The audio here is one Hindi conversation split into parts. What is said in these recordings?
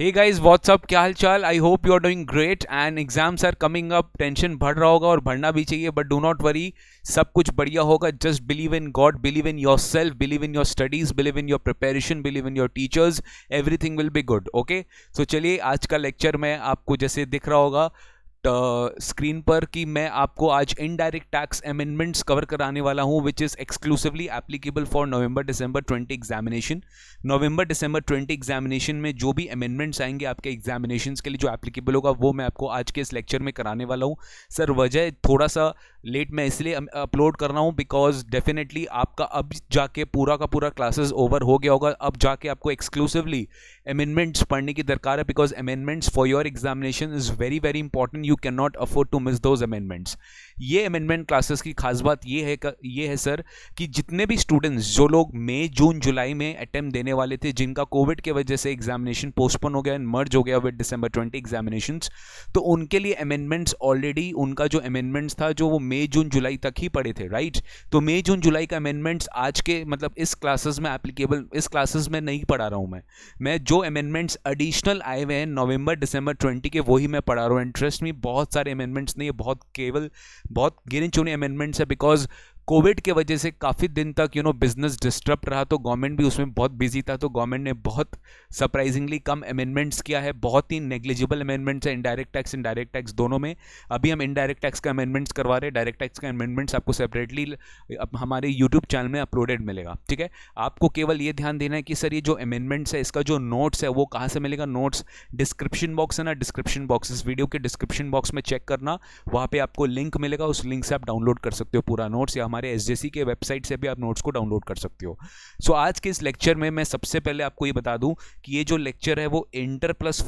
हे गाइस व्हाट्सअप, क्या हाल चाल। I hope you are doing great and exams are coming up. Tension बढ़ रहा होगा और बढ़ना भी चाहिए, बट डू नॉट वरी, सब कुछ बढ़िया होगा। Just believe in God, believe in yourself, believe in your studies, believe in your preparation, believe in your teachers. Everything will be good. Okay, so चलिए आज का लेक्चर में आपको जैसे दिख रहा होगा स्क्रीन पर कि मैं आपको आज इनडायरेक्ट टैक्स अमेंडमेंट्स कवर कराने वाला हूं, which is exclusively applicable for November December 20 examination. November December 20 examination में जो भी अमेंडमेंट्स आएंगे आपके एग्जामिनेशंस के लिए जो एप्लीकेबल होगा, वो मैं आपको आज के इस लेक्चर में कराने वाला हूं। सर वजह थोड़ा सा लेट मैं इसलिए अपलोड कर रहा हूं बिकॉज डेफिनेटली आपका अब जाके पूरा का पूरा क्लासेस ओवर हो गया होगा। अब जाके आपको एक्सक्लूसिवली अमेंडमेंट्स पढ़ने की दरकार है, because amendments for your examination is very very important. You can not afford to miss those amendments. ये अमेंडमेंट क्लासेस की खास बात ये है सर कि जितने भी स्टूडेंट्स जो लोग मई जून जुलाई में अटेम्प्ट देने वाले थे, जिनका कोविड के वजह से एग्जामिनेशन पोस्टपोन हो गया एंड मर्ज हो गया विद दिसंबर 20 एग्जामिनेशंस, तो उनके लिए अमेंडमेंट्स ऑलरेडी उनका जो अमेंडमेंट्स था जो वो मई जून जुलाई तक ही पड़े थे, राइट। तो मई जून जुलाई का अमेंडमेंट्स आज के मतलब इस क्लासेस में एप्लीकेबल, इस क्लासेस में नहीं पढ़ा रहा हूं मैं जो अमेंडमेंट्स एडिशनल आए हुए हैं नवंबर दिसंबर 20 के, वही मैं पढ़ा रहा हूं। एंड ट्रस्ट मी, बहुत सारे अमेंडमेंट्स नहीं है, बहुत गिने चुने अमेंडमेंट्स है, बिकॉज कोविड के वजह से काफ़ी दिन तक बिजनेस डिस्टर्ब रहा, तो गवर्नमेंट भी उसमें बहुत बिजी था, तो गवर्नमेंट ने बहुत सरप्राइजिंगली कम अमेंडमेंट्स किया है। बहुत ही नेग्लिजिबल अमेंडमेंट्स है इनडायरेक्ट टैक्स दोनों में। अभी हम इनडायरेक्ट टैक्स का अमेंडमेंट्स करवा रहे हैं। डायरेक्ट टैक्स का अमेंडमेंट्स आपको सेपरेटली हमारे यूट्यूब चैनल में अपलोडेड मिलेगा, ठीक है। आपको केवल ये ध्यान देना है कि सर ये जो अमेंडमेंट्स है, इसका जो नोट्स है वो कहाँ से मिलेगा। नोट्स डिस्क्रिप्शन बॉक्स है ना, डिस्क्रिप्शन बॉक्स, इस वीडियो के डिस्क्रिप्शन बॉक्स में चेक करना, वहाँ पे आपको लिंक मिलेगा। उस लिंक से आप डाउनलोड कर सकते हो पूरा नोट्स, या हमारे एसजेसी के वेबसाइट से भी आप नोट्स को डाउनलोड कर सकते हो। सो आज के इस लेक्चर में मैं सबसे पहले आपको ये बता दूं कि ये जो लेक्चर है वो इंटर प्लस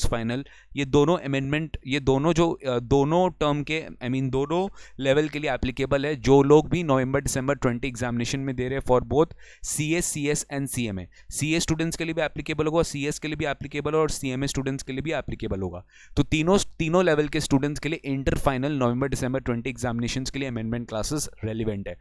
फाइनल, ये दोनों अमेंडमेंट, ये दोनों जो दोनों टर्म के दोनों लेवल के लिए एप्लीकेबल है। जो लोग भी नवंबर दिसंबर 20 एग्जामिनेशन में दे रहे हैं for both CS and CMA, CA students के लिए भी एप्लीकेबल होगा, CS के लिए भी एप्लीकेबल होगा और CMA स्टूडेंट्स के लिए भी एप्लीकेबल होगा। तो तीनों लेवल के स्टूडेंट्स के लिए इंटर फाइनल नवंबर दिसंबर 20 एग्जामिनेशन के लिए अमेंडमेंट क्लासेस रेलिवेंट है।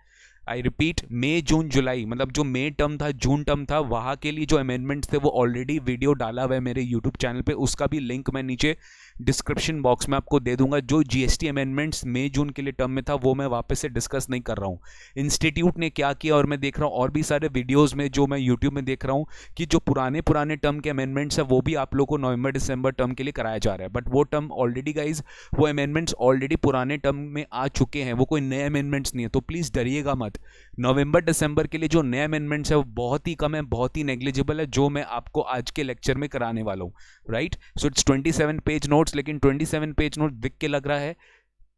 आई रिपीट, मई जून जुलाई, मतलब जो मई टर्म था, जून टर्म था, वहाँ के लिए जो अमेंडमेंट्स थे वो ऑलरेडी वीडियो डाला हुआ है मेरे यूट्यूब चैनल पे, उसका भी लिंक मैं नीचे डिस्क्रिप्शन बॉक्स में आपको दे दूंगा। जो GST अमेंडमेंट्स मई जून के लिए टर्म में था वो मैं वापस से डिस्कस नहीं कर रहा हूँ। इंस्टीट्यूट ने क्या किया, और मैं देख रहा हूँ और भी सारे वीडियोज़ में जो मैं यूट्यूब में देख रहा हूँ कि जो पुराने टर्म के अमेंडमेंट्स है वो भी आप लोग को नवंबर दिसंबर टर्म के लिए कराया जा रहा है। बट वो टर्म ऑलरेडी गाइज, वो अमेंडमेंट्स ऑलरेडी पुराने टर्म में आ चुके हैं, वो कोई नए अमेंडमेंट्स नहीं है। तो प्लीज़ डरिएगा मत। नवंबर दिसंबर के लिए जो नए अमेंडमेंट्स है वो बहुत ही कम है, बहुत ही नेग्लिजिबल है, जो मैं आपको आज के लेक्चर में कराने वाला हूँ, right. So it's 27 page notes, लेकिन 27 पेज नोट्स दिख के लग रहा है,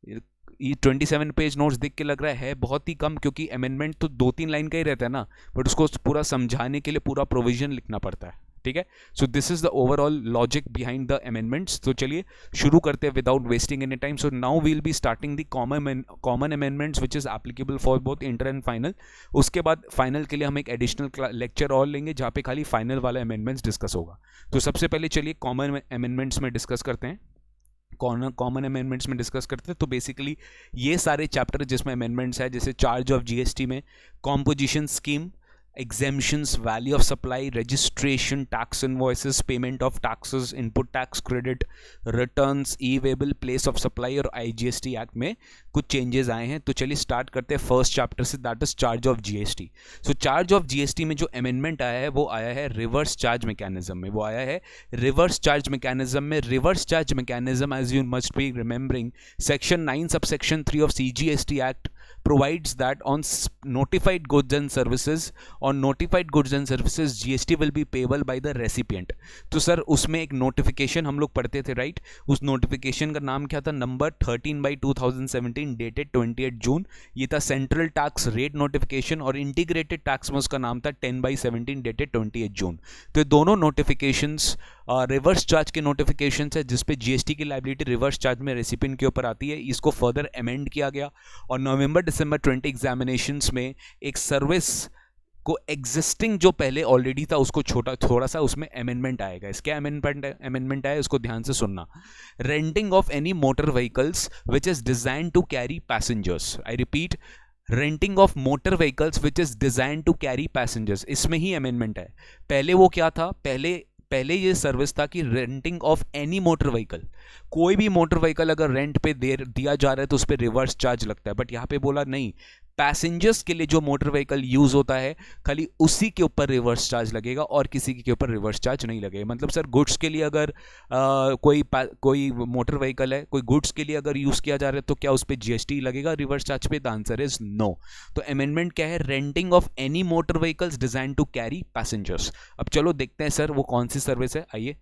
ये 27 पेज नोट्स दिख के लग रहा है बहुत ही कम, क्योंकि अमेंडमेंट तो 2-3 लाइन का ही रहता है ना, बट उसको पूरा समझाने के लिए पूरा प्रोविजन लिखना पड़ता है, ठीक है। So this is the overall logic behind the amendments. तो चलिए शुरू करते हैं without wasting any time. So now we will be starting the common amendments which is applicable for both inter and final. उसके बाद फाइनल के लिए हम एक एडिशनल लेक्चर और लेंगे जहाँ पे खाली फाइनल वाला अमेंडमेंट्स डिस्कस होगा। तो सबसे पहले चलिए कॉमन अमेंडमेंट्स में डिस्कस करते हैं, कॉमन अमेंडमेंट्स में डिस्कस करते हैं। तो बेसिकली ये सारे चैप्टर जिसमें अमेंडमेंट्स है, जैसे चार्ज ऑफ GST में composition scheme, exemptions, value of supply, registration, tax invoices, payment of taxes, input tax credit, returns, e-waybill, place of supply और IGST एक्ट में कुछ चेंजेस आए हैं। तो चलिए स्टार्ट करते हैं फर्स्ट चैप्टर से, that is charge of GST। So charge of GST में जो अमेंडमेंट आया है वो आया है रिवर्स चार्ज मैकेनिज्म में, reverse charge mechanism as you must be remembering, section 9 subsection 3 of CGST act provides that on notified goods and services GST will be payable by the recipient। तो सर उसमें एक नोटिफिकेशन हम लोग पढ़ते थे, राइट। उस नोटिफिकेशन का नाम क्या था, नंबर 13/2017 डेटेड 28 जून। ये था सेंट्रल टैक्स रेट नोटिफिकेशन, और इंटीग्रेटेड टैक्स में उसका नाम था 10/17 डेटेड 28 जून। तो दोनों नोटिफिकेशंस रिवर्स चार्ज के नोटिफिकेशन है, जिसपे GST की लायबिलिटी रिवर्स चार्ज में रेसिपिएंट के ऊपर आती है। इसको फर्दर अमेंड किया गया, और नवंबर दिसंबर 20 एग्जामिनेशंस में एक सर्विस को एग्जिस्टिंग जो पहले ऑलरेडी था उसको थोड़ा सा उसमें अमेंडमेंट आएगा। इसके अमेंडमेंट आया, उसको ध्यान से सुनना। Renting of any motor vehicles which is design to carry passengers, I repeat, renting of motor vehicles which is design to carry passengers, इसमें ही अमेंडमेंट है। पहले वो क्या था, पहले पहले ये सर्विस था कि renting of any motor vehicle, कोई भी मोटर व्हीकल अगर रेंट पे दिया जा रहा है तो उस पर रिवर्स चार्ज लगता है। बट यहाँ पे बोला नहीं, पैसेंजर्स के लिए जो मोटर व्हीकल यूज होता है खाली उसी के ऊपर रिवर्स चार्ज लगेगा और किसी के ऊपर रिवर्स चार्ज नहीं लगेगा। मतलब सर गुड्स के लिए अगर कोई मोटर व्हीकल है, कोई गुड्स के लिए अगर यूज किया जा रहा है तो क्या उस पर जीएसटी लगेगा रिवर्स चार्ज पे? The answer is no. तो अमेंडमेंट क्या है? Renting of any motor vehicles design to carry passengers. अब चलो देखते हैं सर वो कौन सी सर्विस है, आइए।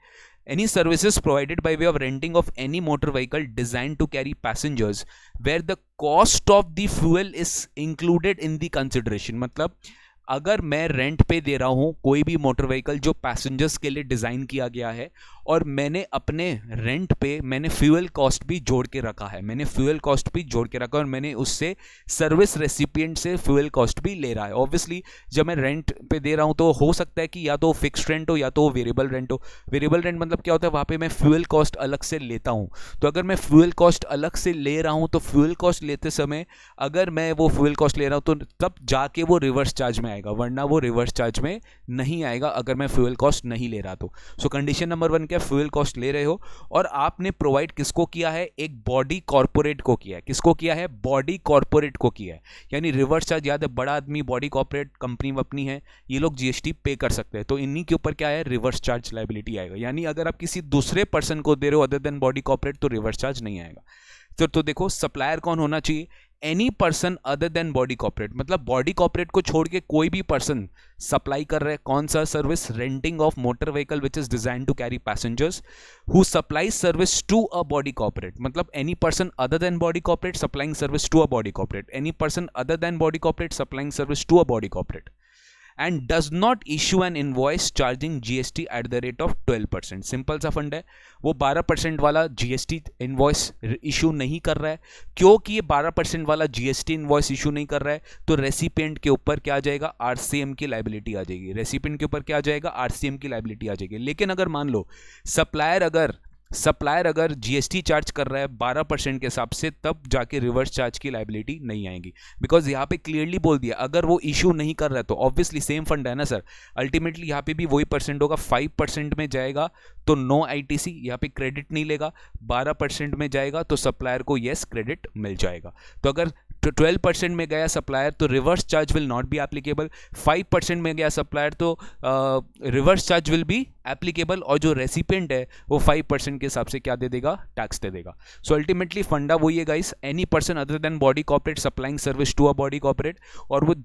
Any services provided by way of renting of any motor vehicle designed to carry passengers where the cost of the fuel is included in the consideration। मतलब अगर मैं रेंट पे दे रहा हूं कोई भी मोटर व्हीकल जो पैसेंजर्स के लिए डिजाइन किया गया है और मैंने अपने रेंट पे मैंने फ्यूल कॉस्ट भी जोड़ के रखा है, और मैंने उससे सर्विस रेसिपिएंट से फ्यूल कॉस्ट भी ले रहा है। ऑब्वियसली जब मैं रेंट पे दे रहा हूं तो हो सकता है कि या तो फिक्स्ड रेंट हो या तो वेरिएबल रेंट हो। वेरिएबल रेंट मतलब क्या होता है? वहां पे मैं फ्यूल कॉस्ट अलग से लेता हूं। तो अगर मैं फ्यूल कॉस्ट अलग से ले रहा हूं तो फ्यूल कॉस्ट लेते समय अगर मैं वो फ्यूल कॉस्ट ले रहा हूं तो तब जाके वो रिवर्स चार्ज में आएगा, वरना वो रिवर्स चार्ज में नहीं आएगा अगर मैं फ्यूल कॉस्ट नहीं ले रहा तो। सो कंडीशन नंबर 1 क्या? फ्यूल कॉस्ट ले रहे हो और आपने प्रोवाइड किसको किया है? एक बॉडी कॉर्पोरेट को किया है। किसको किया है? बॉडी कॉर्पोरेट को किया है। यानी रिवर्स चार्ज, याद है बड़ा आदमी बॉडी कॉर्पोरेट कंपनी वपनी है, ये लोग जीएसटी पे कर सकते हैं, तो इन्हीं के ऊपर क्या है? रिवर्स चार्ज लायबिलिटी आएगा। यानी अगर आप किसी दूसरे पर्सन को दे रहे हो अदर देन बॉडी कॉर्पोरेट तो रिवर्स चार्ज नहीं आएगा। तो देखो सप्लायर कौन होना चाहिए? Any person other than body corporate. मतलब बॉडी कॉर्पोरेट को छोड़ के कोई भी पर्सन सप्लाई कर रहा है कौन सा service? Renting of motor vehicle which is design to carry passengers who supply service to a body corporate. मतलब any person other than body corporate supplying service to a body corporate, any person other than body corporate supplying service to a body corporate and does not issue an invoice charging GST at the rate of 12%। Simple सा फंड है, वो 12% वाला GST इनवॉइस इशू नहीं कर रहा है। क्योंकि ये 12% वाला GST इनवॉइस इशू नहीं कर रहा है तो रेसिपिएंट के ऊपर क्या आ जाएगा? RCM की लायबिलिटी आ जाएगी। रेसिपिएंट के ऊपर क्या आ जाएगा? RCM की लायबिलिटी आ जाएगी। लेकिन अगर मान लो सप्लायर अगर जीएसटी चार्ज कर रहा है 12% के हिसाब से, तब जाके रिवर्स चार्ज की लायबिलिटी नहीं आएगी। बिकॉज यहाँ पे क्लियरली बोल दिया अगर वो इशू नहीं कर रहा है तो ऑब्वियसली सेम फंड है ना सर, अल्टीमेटली यहाँ पे भी वही परसेंट होगा। 5% में जाएगा तो नो आईटीसी, यहाँ पे क्रेडिट नहीं लेगा। 12% में जाएगा तो सप्लायर को येस क्रेडिट मिल जाएगा। तो अगर 12% में गया सप्लायर तो reverse charge will not be applicable. 5% में गया सप्लायर तो reverse charge will be applicable, और जो रेसिपिएंट है वो 5% के हिसाब से क्या दे देगा? टैक्स दे देगा। सो अल्टीमेटली फंडा वही है guys, any person other than body corporate supplying service to a body corporate, और वो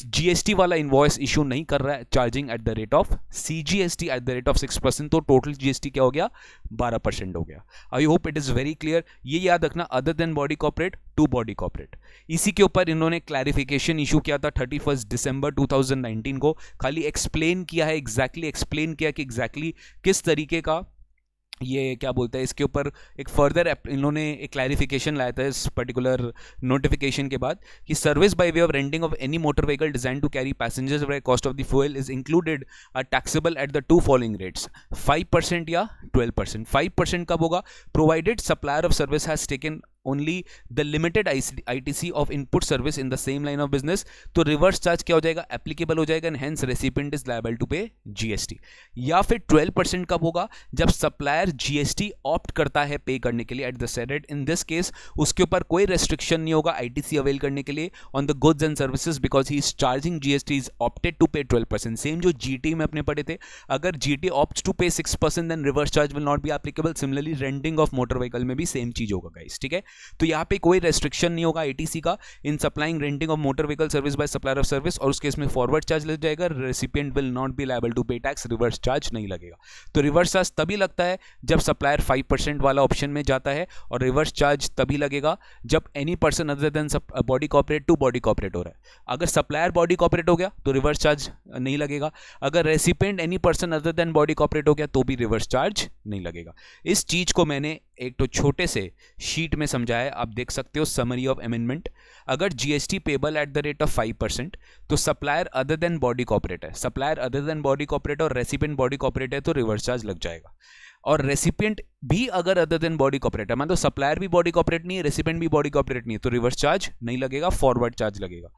जीएसटी वाला इनवॉइस इशू नहीं कर रहा है, charging eight the rate of CGST eight the rate of 6%, तो टोटल जीएसटी क्या हो गया? 12% हो गया। I hope it is very clear. ये याद रखना, other than body corporate to body corporate. इसी के ऊपर इन्होंने क्लैरिफिकेशन इशू किया था 31 दिसंबर 2019 को। खाली एक्सप्लेन किया है, एग्जैक्टली एक्सप्लेन किया कि एग्जैक्टली किस तरीके का ये क्या बोलते हैं, इसके ऊपर एक फर्दर इन्होंने एक क्लैरिफिकेशन लाया था इस पर्टिकुलर नोटिफिकेशन के बाद कि service by way of renting of any motor vehicle design to carry passengers where cost of the fuel is included are taxable at the 2 following rates 5% या 12%। 5% कब होगा? Provided supplier of service has taken only the limited ITC of input service in the same line of business, तो रिवर्स चार्ज क्या हो जाएगा? एप्लीकेबल हो जाएगा, and hence recipient is liable to pay GST. या फिर 12% कब होगा? जब सप्लायर जीएसटी ऑप्ट करता है पे करने के लिए at the set rate. In this case उसके ऊपर कोई रेस्ट्रिक्शन नहीं होगा आईटीसी अवेल करने के लिए on the goods and services, because he is charging GST, is opted to pay 12%। Same जो जीटी में अपने पढ़े थे, अगर GT opt to pay 6% then reverse charge will not be applicable. Similarly renting of motor vehicle में भी सेम चीज होगा गाइस, ठीक है। तो यहाँ पे कोई रेस्ट्रिक्शन नहीं होगा आईटीसी का in supplying renting of motor vehicle service by supplier of service, और उसके इसमें फॉरवर्ड चार्ज लग जाएगा। Recipient will not be liable to pay tax, reverse charge नहीं लगेगा। तो रिवर्स चार्ज तभी लगता है जब सप्लायर 5% वाला ऑप्शन में जाता है, और रिवर्स चार्ज तभी लगेगा जब any person other than body corporate to body corporate हो रहा है। अगर सप्लायर बॉडी कॉर्पोरेट हो गया तो रिवर्स चार्ज नहीं लगेगा। अगर recipient any person other than body corporate हो गया तो भी रिवर्स चार्ज नहीं लगेगा। इस चीज को मैंने एक तो छोटे से शीट में समझाया, आप देख सकते हो समरी ऑफ अमेंडमेंट। अगर GST payable at the rate of 5% तो supplier other than body corporate है, supplier other than body corporate और रेसिपिएंट बॉडी कॉर्पोरेट है तो रिवर्स चार्ज लग जाएगा। और रेसिपिएंट भी अगर अदर देन बॉडी कॉर्पोरेट है, मान लो सप्लायर भी बॉडी कॉर्पोरेट नहीं है, रेसिपिएंट भी बॉडी कॉर्पोरेट नहीं है, तो रिवर्स चार्ज नहीं लगेगा, फॉरवर्ड चार्ज लगेगा।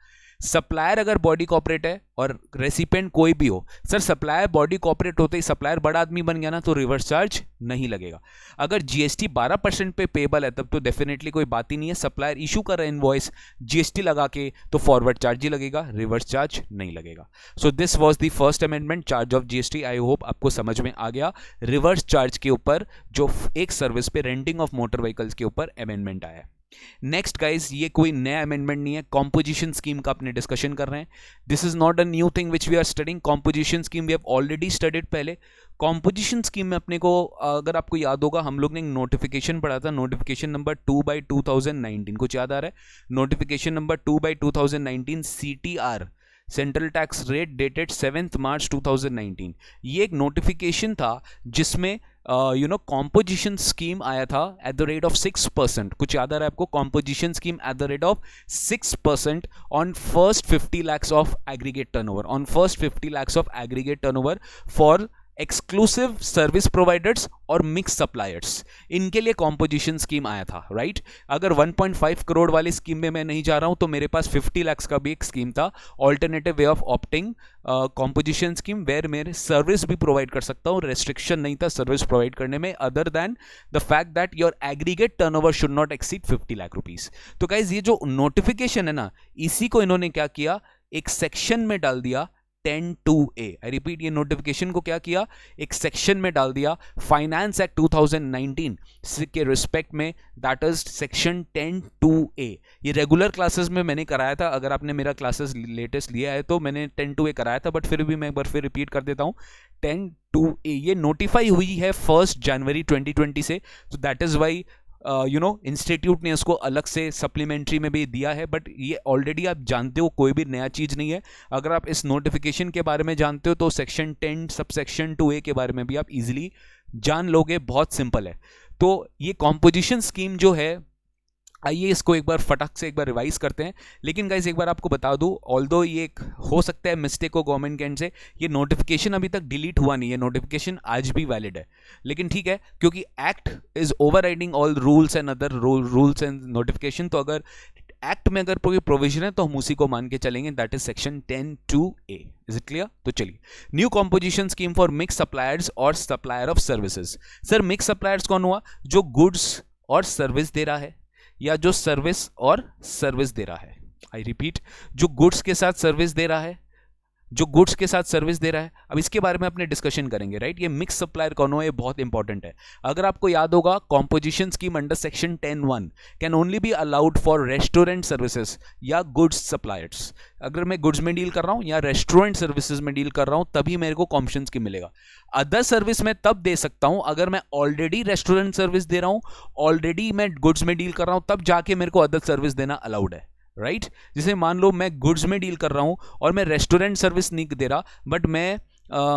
सप्लायर अगर बॉडी कॉर्पोरेट है और रेसिपेंट कोई भी हो, सर सप्लायर बॉडी कॉर्पोरेट होते ही सप्लायर बड़ा आदमी बन गया ना तो रिवर्स चार्ज नहीं लगेगा। अगर जीएसटी 12% पे पेबल है तब तो डेफिनेटली कोई बात ही नहीं है, सप्लायर इशू कर रहा है इनवॉइस जीएसटी लगा के तो फॉरवर्ड चार्ज ही लगेगा, रिवर्स चार्ज नहीं लगेगा। सो this was the first amendment, charge of GST. I hope आपको समझ में आ गया रिवर्स चार्ज के ऊपर जो एक सर्विस पे रेंटिंग ऑफ मोटर व्हीकल्स के ऊपर अमेंडमेंट आया है। नेक्स्ट गाइज, ये कोई नया अमेंडमेंट नहीं है, कॉम्पोजिशन स्कीम का अपने डिस्कशन कर रहे हैं। This is not a new thing which we are studying, composition scheme we have already studied पहले। कॉम्पोजिशन स्कीम में अपने को अगर आपको याद होगा हम लोग ने नोटिफिकेशन पढ़ा था, नोटिफिकेशन नंबर 2/2019, कुछ याद आ रहा है? Notification number 2/2019 CTR, central tax rate dated 7 मार्च 2019। ये एक नोटिफिकेशन था जिसमें कॉम्पोजिशन स्कीम आया था एट द रेट ऑफ 6%, कुछ याद आ रहा है आपको? Composition scheme at the rate of 6% on first 50 lakhs of aggregate turnover, on first 50 lakhs of aggregate turnover for exclusive service providers और मिक्स सप्लायर्स, इनके लिए कॉम्पोजिशन स्कीम आया था, राइट? अगर 1.5 करोड़ वाली स्कीम में मैं नहीं जा रहा हूं तो मेरे पास 50 lakhs का भी एक स्कीम था, alternative way of opting composition scheme, where मेरे सर्विस भी प्रोवाइड कर सकता हूं, रेस्ट्रिक्शन नहीं था सर्विस प्रोवाइड करने में other than the fact that your aggregate turnover should not exceed 50 lakh rupees. तो गाइज ये जो नोटिफिकेशन है ना, इसी को इन्होंने क्या किया, एक सेक्शन में डाल दिया 10(2)(a। आई रिपीट, ये नोटिफिकेशन को क्या किया, एक सेक्शन में डाल दिया फाइनेंस एक्ट 2019 के रिस्पेक्ट में, दैट इज सेक्शन 10(2)(a। ये रेगुलर क्लासेस में मैंने कराया था, अगर आपने मेरा क्लासेस लेटेस्ट लिया है तो मैंने 10(2)(a कराया था, बट फिर भी मैं एक बार फिर रिपीट कर देता हूं 10(2)(a। ये नोटिफाई हुई है 1 जनवरी 2020 से, तो दैट इज वाई इंस्टीट्यूट ने उसको अलग से सप्लीमेंट्री में भी दिया है, बट ये ऑलरेडी आप जानते हो, कोई भी नया चीज़ नहीं है। अगर आप इस नोटिफिकेशन के बारे में जानते हो तो सेक्शन 10 सबसेक्शन 2A के बारे में भी आप इजीली जान लोगे, बहुत सिंपल है। तो ये कॉम्पोजिशन स्कीम जो है, आइए इसको एक बार फटाक से एक बार रिवाइज करते हैं। लेकिन गाइज एक बार आपको बता दूं, ऑल्दो ये एक हो सकता है मिस्टेक हो गवर्नमेंट के एंड से, ये नोटिफिकेशन अभी तक डिलीट हुआ नहीं है, नोटिफिकेशन आज भी वैलिड है। लेकिन ठीक है, क्योंकि act is overriding all rules and other rules and notification, तो अगर एक्ट में अगर कोई प्रोविजन है तो हम उसी को मान के चलेंगे, that is section 10(2)(a। Is it clear? तो चलिए, new composition scheme for mix suppliers और supplier of services. Sir mix suppliers कौन हुआ? जो गुड्स और सर्विस दे रहा है या जो सर्विस और सर्विस दे रहा है। आई रिपीट, जो गुड्स के साथ सर्विस दे रहा है, जो गुड्स के साथ सर्विस दे रहा है। अब इसके बारे में अपने डिस्कशन करेंगे, राइट? ये मिक्स सप्लायर कौन हो, ये बहुत इंपॉर्टेंट है। अगर आपको याद होगा, composition scheme under section 10(1) can only be allowed for restaurant services या गुड्स सप्लायर्स। अगर मैं गुड्स में डील कर रहा हूं या रेस्टोरेंट सर्विसेज में डील कर रहा हूं तभी मेरे को कॉम्पोजिशन स्कीम मिलेगा। अदर सर्विस मैं तब दे सकता हूं अगर मैं ऑलरेडी रेस्टोरेंट सर्विस दे रहा हूं, ऑलरेडी मैं गुड्स में डील कर रहा हूं, तब जाके मेरे को अदर सर्विस देना अलाउड है, राइट? जैसे मान लो मैं गुड्स में डील कर रहा हूं और मैं रेस्टोरेंट सर्विस नहीं दे रहा, बट मैं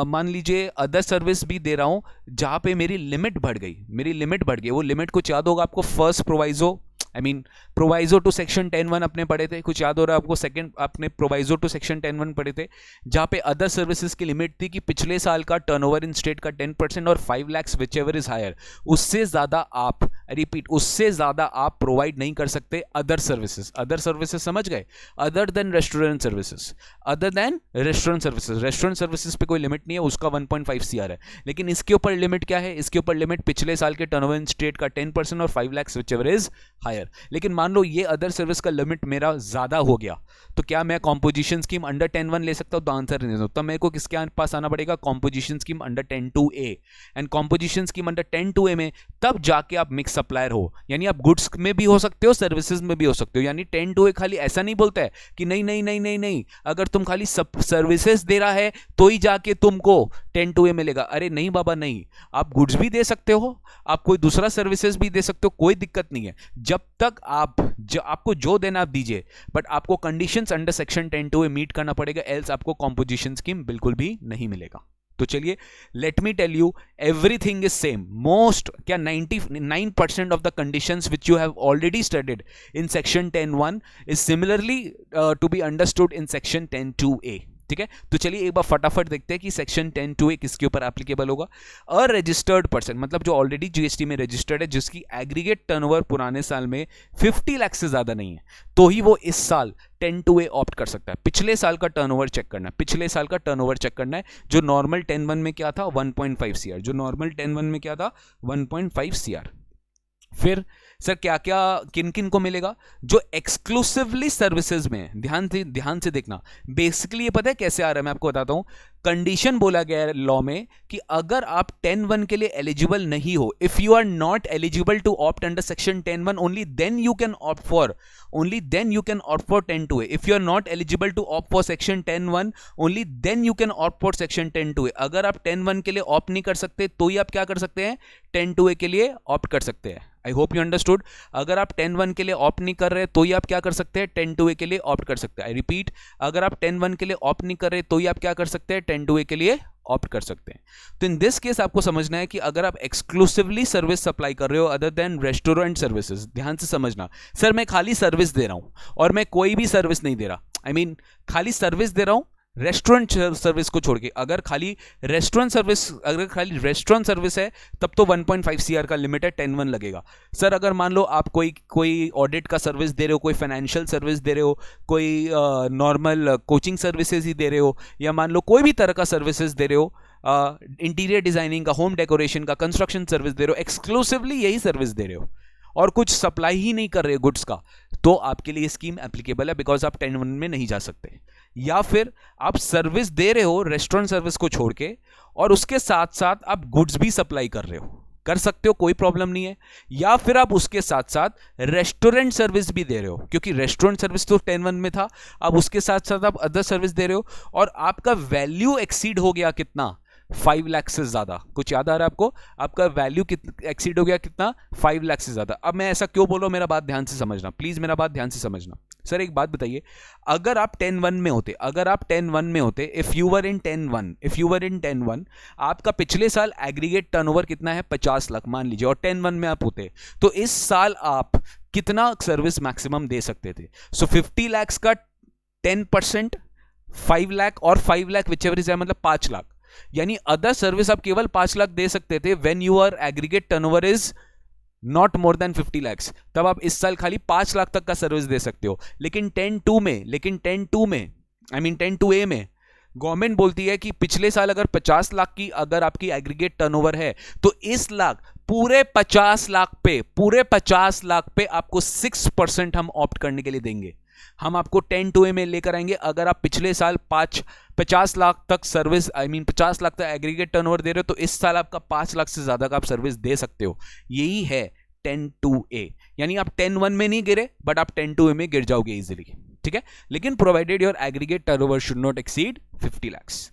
मान लीजिए अदर सर्विस भी दे रहा हूं जहां पे मेरी लिमिट बढ़ गई, मेरी लिमिट बढ़ गई। वो लिमिट कुछ याद होगा आपको, first proviso, I mean proviso to section 10(1) अपने पढ़े थे, कुछ याद हो रहा है आपको? सेकंड आपने प्रोवाइजो टू सेक्शन 10(1) पढ़े थे, जहां पे अदर सर्विसेज की लिमिट थी कि पिछले साल का टर्नओवर इन स्टेट का 10% और 5 lakhs whichever is higher, उससे ज्यादा आप, रिपीट, उससे ज्यादा आप प्रोवाइड नहीं कर सकते अदर सर्विसेज। अदर सर्विसेज समझ गए? Other than restaurant services, other than restaurant services. Restaurant services पे कोई लिमिट नहीं है, उसका 1.5 CR है, लेकिन इसके ऊपर लिमिट क्या है? इसके ऊपर लिमिट पिछले साल के टर्नओवर इन स्टेट का 10% और 5 lakhs whichever is higher. लेकिन मान लो ये अदर सर्विस का लिमिट मेरा ज्यादा हो गया, तो क्या मैं कॉम्पोजिशन स्कीम अंडर 10(1) ले सकता हूं? तो आंसर नहीं दे सकता। मेरे को किसके पास आना पड़ेगा? Composition scheme under 10(2)(a। And composition scheme under 10(2)(a) में तब जाके आप मिक्स सप्लायर हो, यानी आप गुड्स में भी हो सकते हो, सर्विसेज में भी हो सकते हो। यानी 10(2)(a खाली ऐसा नहीं बोलता है कि नहीं नहीं नहीं नहीं नहीं, अगर तुम खाली सर्विसेज दे रहा है तो ही जाके तुमको 10(2)(a मिलेगा। अरे नहीं बाबा नहीं, आप गुड्स भी दे सकते हो, आप कोई दूसरा सर्विसेज भी दे सकते हो, कोई दिक्कत नहीं है। जब तक आपको जो देना आप दीजिए, बट आपको conditions under section 10(2)(a meet करना पड़ेगा, एल्स आपको कॉम्पोजिशन स्कीम बिल्कुल भी नहीं मिलेगा। तो चलिए, let me tell you, everything is same. Most क्या 99% of the conditions which you have already studied in section 10(1) is similarly to be understood in section 10(2)(a। ठीक है, तो चलिए एक बार फटाफट देखते हैं कि सेक्शन 10(2)(a) किसके ऊपर एप्लीकेबल होगा। अरजिस्टर्ड पर्सन मतलब जो ऑलरेडी जीएसटी में रजिस्टर्ड है, जिसकी एग्रीगेट टर्नओवर पुराने साल में 50 लाख से ज्यादा नहीं है, तो ही वो इस साल 10(2)(a) ऑप्ट कर सकता है। पिछले साल का टर्नओवर चेक करना है, पिछले साल का टर्नओवर चेक करना है। जो नॉर्मल 10(1) में क्या था 1.5 CR, जो नॉर्मल 10(1) में क्या था 1.5 CR। फिर सर क्या क्या किन किन को मिलेगा, जो एक्सक्लूसिवली सर्विसेज में है। ध्यान से देखना, बेसिकली ये पता है कैसे आ रहा है, मैं आपको बताता हूं। कंडीशन बोला गया है लॉ में कि अगर आप 10(1) के लिए एलिजिबल नहीं हो, if you are not eligible to opt under section 10(1), only then you can opt for 10(2)(a). If you are not eligible to opt for section 10(1), only then you can opt for section 10(2)(a). अगर आप 10(1) के लिए ऑप्ट नहीं कर सकते तो ही आप क्या कर सकते हैं 10(2)(a) के लिए ऑप्ट कर सकते हैं। आई होप यू अंडरस्टूड। अगर आप 10(1) के लिए ऑप्ट नहीं कर रहे तो ही आप क्या कर सकते हैं 10(2)(a) के लिए ऑप्ट कर सकते हैं। आई रिपीट, अगर आप 10(1) के लिए ऑप्ट नहीं कर रहे तो ही आप क्या कर सकते हैं 10(2)(a) के लिए ऑप्ट कर सकते हैं। तो इन दिस केस आपको समझना है कि अगर आप एक्सक्लूसिवली सर्विस सप्लाई कर रहे हो अदर देन रेस्टोरेंट सर्विसेज, ध्यान से समझना। सर मैं खाली सर्विस दे रहा हूं और मैं कोई भी सर्विस नहीं दे रहा, आई मीन खाली सर्विस दे रहा हूं रेस्टोरेंट सर्विस को छोड़ के। अगर खाली रेस्टोरेंट सर्विस है तब तो 1.5 CR का लिमिट है, 10(1) लगेगा। सर अगर मान लो आप कोई ऑडिट का सर्विस दे रहे हो, कोई फाइनेंशियल सर्विस दे रहे हो, कोई नॉर्मल कोचिंग सर्विसेज ही दे रहे हो, या मान लो कोई भी तरह का सर्विसेज दे रहे हो, इंटीरियर डिजाइनिंग का, होम डेकोरेशन का, कंस्ट्रक्शन सर्विस दे रहे हो, एक्सक्लूसिवली यही सर्विस दे रहे हो और कुछ सप्लाई ही नहीं कर रहे गुड्स का, तो आपके लिए स्कीम एप्लीकेबल है, बिकॉज आप 10(1) में नहीं जा सकते। या फिर आप सर्विस दे रहे हो रेस्टोरेंट सर्विस को छोड़ के और उसके साथ साथ आप गुड्स भी सप्लाई कर रहे हो, कर सकते हो, कोई प्रॉब्लम नहीं है। या फिर आप उसके साथ साथ रेस्टोरेंट सर्विस भी दे रहे हो, क्योंकि रेस्टोरेंट सर्विस तो 10(1) में था, अब उसके साथ साथ आप अदर सर्विस दे रहे हो और आपका वैल्यू एक्सीड हो गया कितना 5 लाख से ज्यादा। कुछ याद आ रहा है आपको, आपका वैल्यू एक्सीड हो गया कितना 5 लाख से ज्यादा। अब मैं ऐसा क्यों बोल रहा हूं, मेरा बात ध्यान से समझना, प्लीज मेरा बात ध्यान से समझना। सर एक बात बताइए, अगर आप 10(1) में होते, इफ यू वर इन 10(1), आपका पिछले साल एग्रीगेट टर्नओवर कितना है 50 लाख मान लीजिए, और 10(1) में आप होते, तो इस साल आप कितना सर्विस मैक्सिमम दे सकते थे। सो 50 लाख का 10% 5 लाख और 5 लाख विचएवर इज, मतलब 5 लाख, यानी अदर सर्विस आप केवल 5 लाख दे सकते थे when your aggregate turnover is not more than 50 lakhs, तब आप इस साल खाली 5 लाख तक का सर्विस दे सकते हो। लेकिन 10(2) में आई मीन 10(2)(a) में गवर्नमेंट बोलती है कि पिछले साल अगर 50 लाख की अगर आपकी एग्रीगेट टर्नओवर है, तो इस लाख पूरे 50 लाख पे आपको 6% हम ऑप्ट करने के लिए देंगे। हम आपको 10(2)(a) में लेकर आएंगे। अगर आप पिछले साल 50 लाख तक सर्विस, आई मीन 50 लाख तक एग्रीगेट टर्नओवर दे रहे हो, तो इस साल आपका 5 लाख से ज्यादा का आप सर्विस दे सकते हो। यही है 10(2)(a), यानी आप 10(1) में नहीं गिरे बट आप 10(2)(a) में गिर जाओगे इजीली, ठीक है। लेकिन provided your aggregate turnover should not exceed 50 lakhs।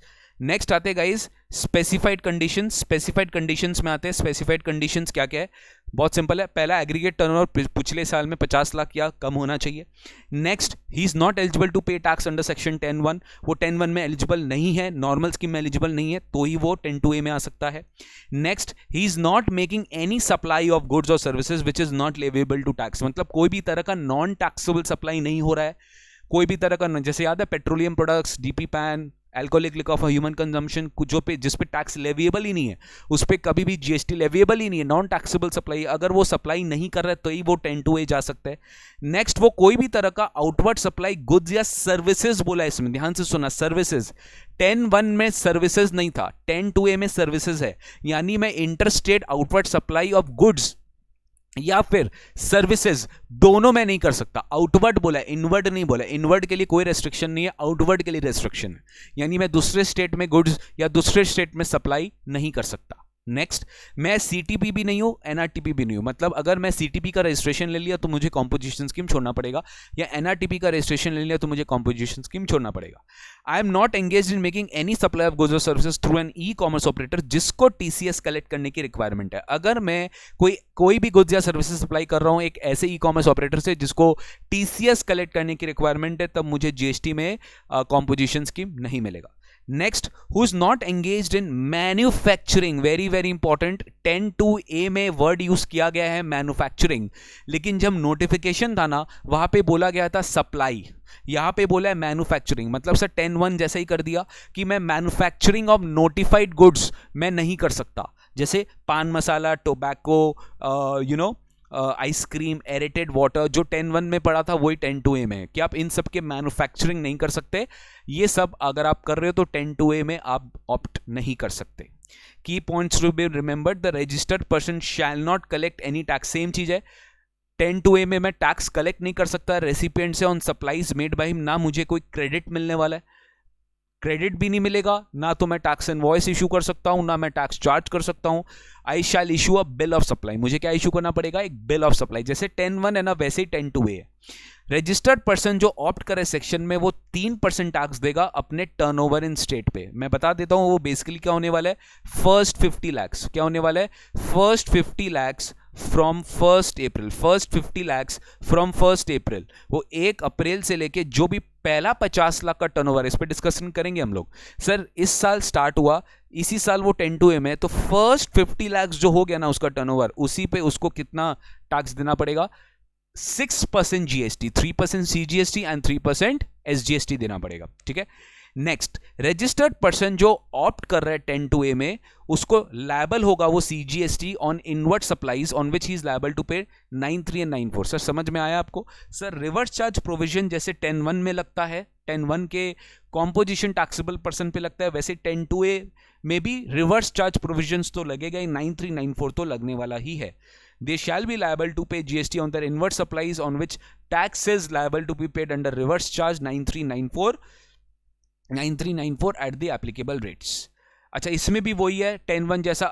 Next आते हैं guys specified conditions. Specified conditions में आते हैं, स्पेसिफाइड कंडीशंस क्या क्या है, बहुत सिंपल है। पहला, एग्रीगेट टर्नओवर पिछले साल में 50 लाख या कम होना चाहिए। Next, he is not eligible to pay tax under section 10(1), वो 10(1) में एलिजिबल नहीं है, नॉर्मल स्कीम में एलिजिबल नहीं है, तो ही वो 10(2)(a) में आ सकता है। Next, he is not making any supply of goods और services which is not leviable to tax, मतलब कोई भी तरह का नॉन टैक्सेबल सप्लाई नहीं हो रहा है, कोई भी तरह का, जैसे याद है petroleum products, DP pan, alcoholic liquor of human consumption, जो पे जिस पे टैक्स लेविएबल ही नहीं है, उस पे कभी भी जीएसटी लेविएबल ही नहीं है, नॉन टैक्सेबल सप्लाई, अगर वो सप्लाई नहीं कर रहा है तो ही वो 10(2)(a) जा सकता है। नेक्स्ट, वो कोई भी तरह का आउटवर्ड सप्लाई गुड्स या सर्विसेज बोला है इसमें, ध्यान से सुना, सर्विसेज। 10(1) में सर्विसेज नहीं था, 10(2)(a) में सर्विसेज है, यानी मैं interstate outward supply of goods या फिर सर्विसेज दोनों में नहीं कर सकता। आउटवर्ड बोला है, इनवर्ड नहीं बोला। इनवर्ड के लिए कोई रेस्ट्रिक्शन नहीं है, आउटवर्ड के लिए रेस्ट्रिक्शन है, यानी मैं दूसरे स्टेट में गुड्स या दूसरे स्टेट में सप्लाई नहीं कर सकता। नेक्स्ट, मैं सीटीपी भी नहीं हूं, एनआरटीपी भी नहीं हूं, मतलब अगर मैं सीटीपी का रजिस्ट्रेशन ले लिया तो मुझे कॉम्पोजिशन स्कीम छोड़ना पड़ेगा, या एनआरटीपी का रजिस्ट्रेशन ले लिया तो मुझे कॉम्पोजिशन स्कीम छोड़ना पड़ेगा। I am not engaged in making any supply of goods और services through an e commerce operator जिसको टीसीएस कलेक्ट करने की रिक्वायरमेंट है। अगर मैं कोई भी गुड्स या सर्विसेज सप्लाई कर रहा हूं एक ऐसे ई कॉमर्स ऑपरेटर से जिसको टीसीएस कलेक्ट करने की रिक्वायरमेंट है, तब मुझे जीएसटी में कॉम्पोजिशन स्कीम नहीं मिलेगा। Next, who is not engaged in manufacturing, very very important, 10(2)(a) में वर्ड यूज किया गया है मैन्युफैक्चरिंग, लेकिन जब नोटिफिकेशन था ना वहां पे बोला गया था सप्लाई, यहां पे बोला है मैन्युफैक्चरिंग। मतलब सर 10(1) जैसे ही कर दिया कि मैं मैन्युफैक्चरिंग ऑफ नोटिफाइड गुड्स मैं नहीं कर सकता, जैसे पान मसाला, टोबैको, आइसक्रीम, एरेटेड वाटर, जो 10(1) में पड़ा था वही 10(2)(a) में है कि आप इन सब के मैन्युफैक्चरिंग नहीं कर सकते। ये सब अगर आप कर रहे हो तो 10(2)(a) में आप ऑप्ट नहीं कर सकते। Key points to be remembered, the registered person shall not collect any tax, same चीज है, 10(2)(a) में मैं टैक्स कलेक्ट नहीं कर सकता रेसिपिएंट से on supplies made by him, ना मुझे कोई क्रेडिट मिलने वाला है, क्रेडिट भी नहीं मिलेगा, ना तो मैं टैक्स इनवॉइस इशू कर सकता हूं, ना मैं टैक्स चार्ज कर सकता हूं। I shall issue a bill of supply, मुझे क्या इशू करना पड़ेगा, एक बिल ऑफ सप्लाई, जैसे 10(1) है ना वैसे ही 10(2)(a) है। रजिस्टर्ड पर्सन जो ऑप्ट करे सेक्शन में वो 3% टैक्स देगा अपने टर्नओवर इन स्टेट पे। मैं बता देता हूं वो बेसिकली क्या होने वाला है, फर्स्ट 50 lakhs, क्या होने वाला है, first 50 lakhs from 1 April, first 50 lakhs from 1 अप्रैल, वो 1 अप्रैल से लेके जो भी पहला 50 लाख का टर्नओवर, इस पर डिस्कशन करेंगे हम लोग। सर इस साल स्टार्ट हुआ, इसी साल वो 10(2)(a) में, तो फर्स्ट 50 lakhs जो हो गया ना उसका टर्नओवर, उसी पे उसको कितना टैक्स देना पड़ेगा, 6% जीएसटी, 3% सीजीएसटी एंड 3% एसजीएसटी देना पड़ेगा, ठीक है। नेक्स्ट, रजिस्टर्ड पर्सन जो ऑप्ट कर रहा है 10(2)(a) में, उसको लायबल होगा वो CGST on inward supplies on which he is liable to pay 9(3) and 9(4). Sir समझ में आया आपको? सर रिवर्स चार्ज प्रोविजन जैसे 10(1) में लगता है, 10(1) के कॉम्पोजिशन टैक्सेबल पर्सन पे लगता है, वैसे 10(2)(a) में भी रिवर्स चार्ज प्रोविजंस तो लगेगा ही, 9(3) 9(4) तो लगने वाला ही है। They shall be liable to pay GST on their inward supplies on which tax is liable to be paid under reverse charge 9394 at the applicable rates। अच्छा इसमें भी वही है 10(1) जैसा,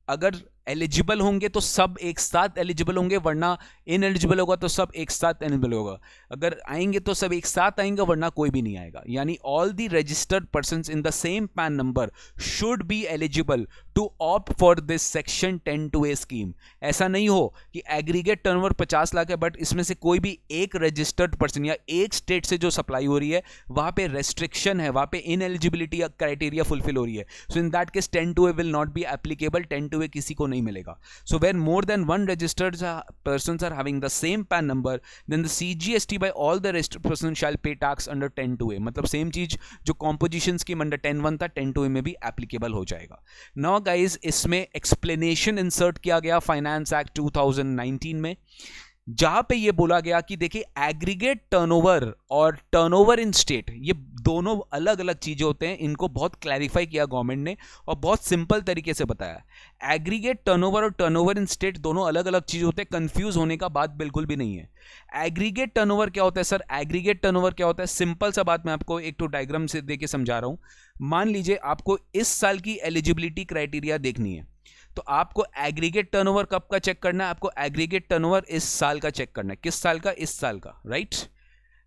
अगर एलिजिबल होंगे तो सब एक साथ एलिजिबल होंगे, वरना इनएलिजिबल होगा तो सब एक साथ एलिजिबल होगा, अगर आएंगे तो सब एक साथ आएंगे वरना कोई भी नहीं आएगा। यानी all the registered persons in the same PAN number should be eligible to opt for this section 10(2)(a) scheme. ऐसा नहीं हो कि एग्रीगेट टर्नओवर 50 लाख है बट इसमें से कोई भी एक रजिस्टर्ड पर्सन या एक स्टेट से जो सप्लाई हो रही है वहां पे रेस्ट्रिक्शन है, वहां पे इनएलिजिबिलिटी क्राइटेरिया फुलफिल हो रही है, so in that case 10(2)(a) will not be applicable, 10(2)(a) किसी को नहीं मिलेगा। So when more than one registered persons are having the same PAN number, then the CGST by all the registered persons shall pay tax under 10(2)(a। मतलब सेम चीज जो कॉम्पोजिशन स्कीम अंडर 10(1) था 10(2)(a) में भी एप्लीकेबल हो जाएगा। नाउ गाइज इसमें एक्सप्लेनेशन इंसर्ट किया गया फाइनेंस एक्ट 2019 में, जहां पे ये बोला गया कि देखिए एग्रीगेट टर्नओवर और टर्नओवर इन स्टेट ये दोनों अलग अलग चीजें होते हैं, इनको बहुत क्लैरिफाई किया गवर्नमेंट ने और बहुत सिंपल तरीके से बताया। एग्रीगेट टर्नओवर और टर्नओवर इन स्टेट दोनों अलग अलग चीज होते हैं, कंफ्यूज होने का बात बिल्कुल भी नहीं है। एग्रीगेट टर्नओवर क्या होता है सर? एग्रीगेट टर्नओवर क्या होता है? सिंपल सा बात मैं आपको एक तो डायग्राम से देके समझा रहा हूं। मान लीजिए आपको इस साल की एलिजिबिलिटी क्राइटेरिया देखनी है, तो आपको एग्रीगेट टर्नओवर कब का चेक करना है? आपको एग्रीगेट टर्नओवर इस साल का चेक करना है। किस साल का? इस साल का, राइट।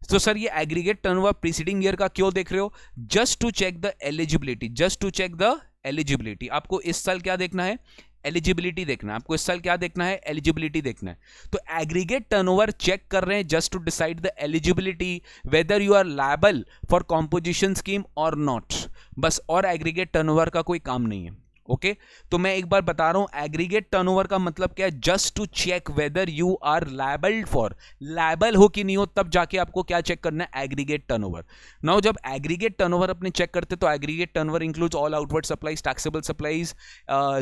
तो सर ये एग्रीगेट टर्नओवर प्रीसीडिंग ईयर का क्यों देख रहे हो? Just to check the eligibility, just to check the eligibility. आपको इस साल क्या देखना है? एलिजिबिलिटी देखना है। आपको इस साल क्या देखना है? एलिजिबिलिटी देखना है। तो एग्रीगेट टर्नओवर चेक कर रहे हैं just to decide the eligibility whether you are liable for composition scheme और नॉट, बस। और एग्रीगेट टर्नओवर का कोई काम नहीं है, ओके तो मैं एक बार बता रहा हूं एग्रीगेट टर्नओवर का मतलब क्या है? Just to check whether you are liable for, liable हो कि नहीं हो तब जाके आपको क्या चेक करना है? Aggregate turnover. नाउ जब एग्रीगेट टर्नओवर अपने चेक करते तो aggregate turnover includes all outward supplies, taxable supplies,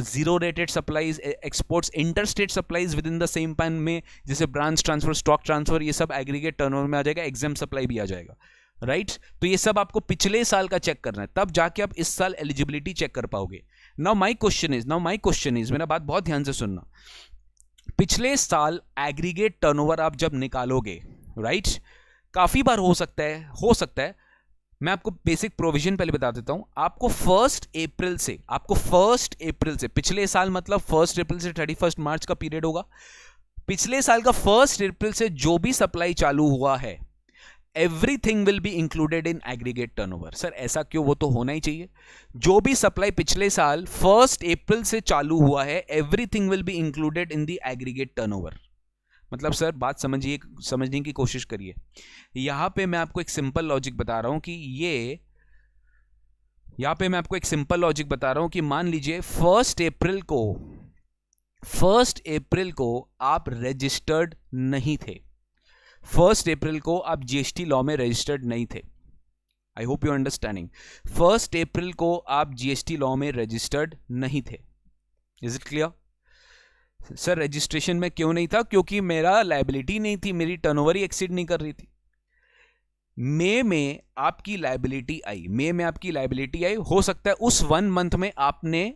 zero rated supplies, exports, interstate supplies with in the same pan में, जैसे ब्रांच ट्रांसफर, स्टॉक ट्रांसफर, ये सब एग्रीगेट टर्नओवर में आ जाएगा। एग्जाम सप्लाई भी आ जाएगा, राइट तो ये सब आपको पिछले साल का चेक करना है, तब जाके आप इस साल एलिजिबिलिटी चेक कर पाओगे। नाउ माय क्वेश्चन इज मेरा बात बहुत ध्यान से सुनना। पिछले साल एग्रीगेट टर्नओवर आप जब निकालोगे, राइट काफी बार हो सकता है मैं आपको बेसिक प्रोविजन पहले बता देता हूं। आपको 1 अप्रैल से पिछले साल मतलब 1 अप्रैल से 31 मार्च का पीरियड होगा। पिछले साल का 1 अप्रैल से जो भी सप्लाई चालू हुआ है everything will B included in aggregate turnover. Sir ऐसा क्यों? वो तो होना ही चाहिए। जो भी सप्लाई पिछले साल 1 अप्रैल से चालू हुआ है everything will B included in the aggregate turnover. मतलब सर बात समझने की कोशिश करिए। यहां पे मैं आपको एक सिंपल लॉजिक बता रहा हूं कि ये यहां पे मैं आपको एक सिंपल लॉजिक बता रहा हूं कि मान लीजिए 1 अप्रैल को आप रजिस्टर्ड नहीं थे, 1 अप्रैल को आप जीएसटी लॉ में रजिस्टर्ड नहीं थे। आई होप यू अंडरस्टैंडिंग। 1 अप्रैल को आप जीएसटी लॉ में रजिस्टर्ड नहीं थे। Is it clear? Sir registration में क्यों नहीं था? क्योंकि मेरा लायबिलिटी नहीं थी, मेरी टर्नओवर ही एक्सीड नहीं कर रही थी। मई में आपकी लायबिलिटी आई, मई में आपकी लायबिलिटी आई, हो सकता है उस 1 मंथ में आपने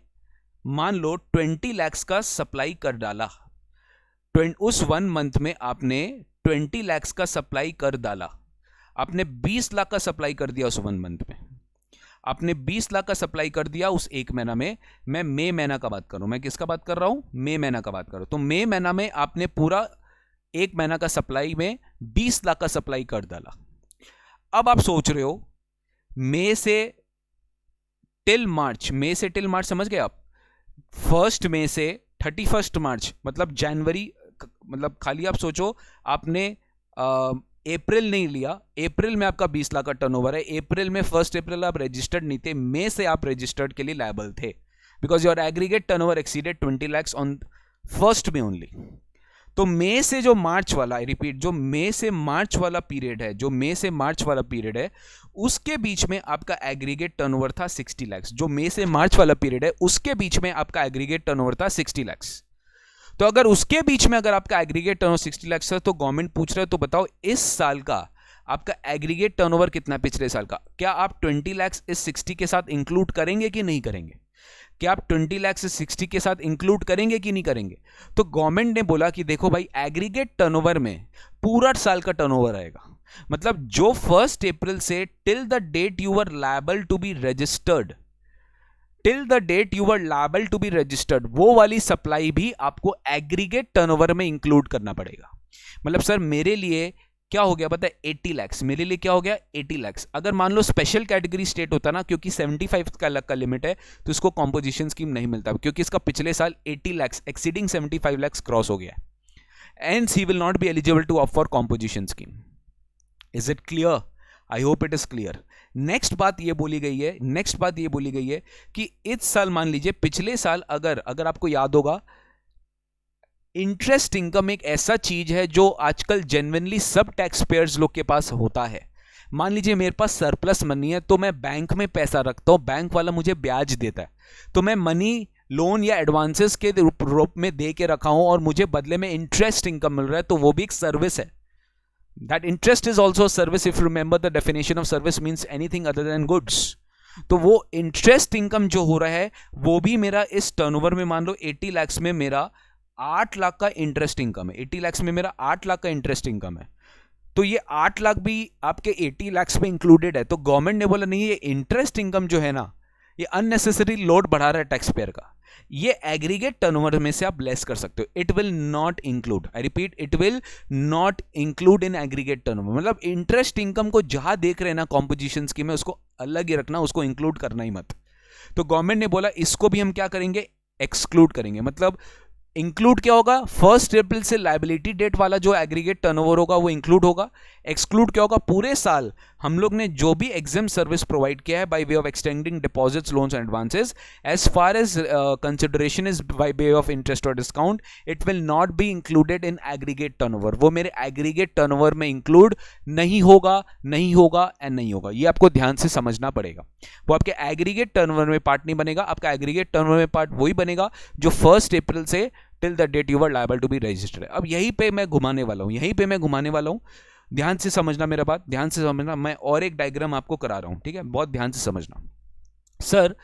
मान लो 20 lakhs का सप्लाई कर डाला, उस 1 मंथ में आपने 20 lakhs का सप्लाई कर डाला, आपने 20 लाख का सप्लाई कर दिया उस 1 मंथ में, आपने 20 लाख का सप्लाई कर दिया उस 1 महीना में। मैं मई महीना का बात कर रहा हूं, मैं किसका बात कर रहा हूं? मई महीना का बात कर रहा हूं। तो मई महीना में आपने पूरा 1 महीना का सप्लाई में 20 लाख का सप्लाई कर डाला। अब आप सोच रहे हो मई से टिल मार्च, मई से टिल मार्च समझ गए आप? 1 मई से 31 मार्च मतलब जनवरी, मतलब खाली आप सोचो आपने अप्रैल नहीं लिया, अप्रैल में आपका 20 लाख का टर्नओवर है, अप्रैल में 1 अप्रैल आप रजिस्टर्ड नहीं थे, मई से आप रजिस्टर्ड के लिए लायबल थे because your aggregate turnover exceeded 20 lakhs on 1 में ओनली। तो मई से जो मार्च वाला, आई रिपीट, जो मई से मार्च वाला पीरियड है, जो मई से मार्च वाला पीरियड है, उसके बीच में आपका एग्रीगेट टर्नओवर था 60 lakhs। जो मई से मार्च वाला पीरियड है उसके बीच में आपका एग्रीगेट टर्नओवर था 60 lakhs। तो अगर उसके बीच में अगर आपका एग्रीगेट टर्नओवर 60 lakhs है तो गवर्नमेंट पूछ रहा है तो बताओ इस साल का आपका एग्रीगेट टर्नओवर कितना है पिछले साल का? क्या आप 20 lakhs इस 60 के साथ इंक्लूड करेंगे कि नहीं करेंगे? क्या आप 20 lakhs इस 60 के साथ इंक्लूड करेंगे कि नहीं करेंगे? तो गवर्नमेंट ने बोला कि देखो भाई एग्रीगेट टर्नओवर में पूरा साल का टर्नओवर आएगा, मतलब जो 1 अप्रैल से till the date you were liable to be registered, till the date you were liable to be registered, वो वाली सप्लाई भी आपको एग्रीगेट टर्नओवर में इंक्लूड करना पड़ेगा। मतलब सर मेरे लिए क्या हो गया पता है? 80 lakhs। मेरे लिए क्या हो गया? 80 lakhs। अगर मान लो स्पेशल कैटेगरी स्टेट होता ना, क्योंकि 75 का अलग का लिमिट है तो इसको कॉम्पोजिशन स्कीम नहीं मिलता, क्योंकि इसका पिछले साल 80 lakhs एक्सीडिंग 75 lakhs क्रॉस हो गया है, and he will not be eligible to opt for composition scheme. Is it clear? I hope it is clear. Next बात ये बोली गई है, नेक्स्ट बात ये बोली गई है कि इस साल मान लीजिए पिछले साल अगर आपको याद होगा, इंटरेस्ट इनकम एक ऐसा चीज है जो आजकल जेन्युइनली सब टैक्स पेयर्स लोग के पास होता है। मान लीजिए मेरे पास सरप्लस मनी है तो मैं बैंक में पैसा रखता हूं, बैंक वाला मुझे ब्याज देता है, तो मैं मनी लोन या एडवांसेस के रूप में दे के रखा हूं और मुझे बदले में इंटरेस्ट इनकम मिल रहा है, तो वो भी एक सर्विस है। That interest is also service. If you remember the definition of service means anything other than goods. तो वो इंटरेस्ट इनकम जो हो रहा है वो भी मेरा इस टर्नओवर में, मान लो 80 lakhs में मेरा 8 लाख का इंटरेस्ट इनकम है, 80 lakhs में मेरा 8 लाख का इंटरेस्ट इनकम है, तो ये 8 लाख भी आपके 80 lakhs में इंक्लूडेड है। तो गवर्नमेंट ने बोला नहीं, ये इंटरेस्ट इनकम जो है ना, ये अननेसेसरी लोड बढ़ा रहा है टैक्स पेयर का, ये एग्रीगेट टर्नओवर में से आप लेस कर सकते हो। It will not include, I repeat, it will not include in aggregate turnover. मतलब इंटरेस्ट इनकम को जहां देख रहे हैं ना कॉम्पोजिशन स्कीम में, उसको अलग ही रखना, उसको इंक्लूड करना ही मत। तो गवर्नमेंट ने बोला इसको भी हम क्या करेंगे? एक्सक्लूड करेंगे। मतलब इंक्लूड क्या होगा? 1 अप्रैल से लायबिलिटी डेट वाला जो एग्रीगेट टर्नओवर होगा वो इंक्लूड होगा। एक्सक्लूड क्या होगा? पूरे साल हम लोग ने जो भी एग्जाम सर्विस प्रोवाइड किया है by way of extending deposits, loans and advances, as far as consideration is by way of interest और discount, it will not be included in aggregate turnover. वो मेरे एग्रीगेट टर्नओवर में इंक्लूड नहीं होगा, नहीं होगा एंड नहीं होगा। ये आपको ध्यान से समझना पड़ेगा। वो आपके एग्रीगेट टर्नओवर में पार्ट नहीं बनेगा। आपका एग्रीगेट टर्नओवर में पार्ट वही बनेगा जो 1 अप्रैल से till the date you were liable to be registered. अब यहीं पे मैं घुमाने वाला हूं, यहीं पे मैं घुमाने वाला हूं। ध्यान से समझना मेरा बात, ध्यान से समझना। मैं और एक डायग्राम आपको करा रहा हूं, ठीक है? बहुत ध्यान से समझना। सर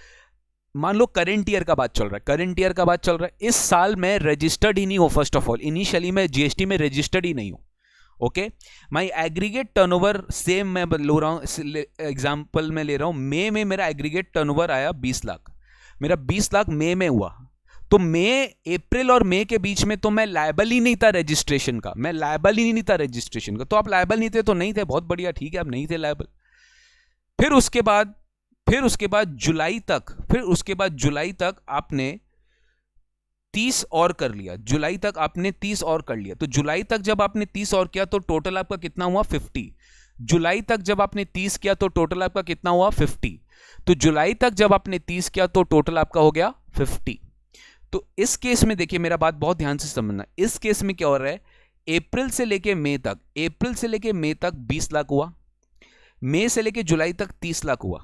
मान लो करंट ईयर का बात चल रहा है, करंट ईयर का बात चल रहा है। इस साल मैं रजिस्टर्ड ही नहीं हूं। फर्स्ट ऑफ ऑल इनिशियली मैं जीएसटी में रजिस्टर्ड ही नहीं हूं। ओके, माई एग्रीगेट टर्नओवर सेम मैं ले रहा हूं, एग्जाम्पल में ले रहा हूं, मई में मेरा एग्रीगेट टर्नओवर आया 20 लाख। मेरा 20 लाख मई में हुआ, तो मई, अप्रैल और मई के बीच में तो मैं लायबल ही नहीं था रजिस्ट्रेशन का, मैं लायबल ही नहीं था रजिस्ट्रेशन का। तो आप लायबल नहीं थे तो नहीं थे, बहुत बढ़िया, ठीक है, आप नहीं थे लायबल। फिर उसके बाद जुलाई तक आपने 30 और कर लिया, जुलाई तक आपने 30 और कर लिया। तो जुलाई तक जब आपने 30 और किया तो टोटल आपका कितना हुआ? 50। जुलाई तक जब आपने 30 किया तो टोटल आपका कितना हुआ? 50। तो जुलाई तक जब आपने 30 किया तो टोटल आपका हो गया 50। तो इस केस में देखिए, मेरा बात बहुत ध्यान से समझना, इस केस में क्या हो रहा है, अप्रैल से लेके मई तक, अप्रैल से लेके मई तक 20 लाख हुआ, मई से लेके जुलाई तक 30 लाख हुआ,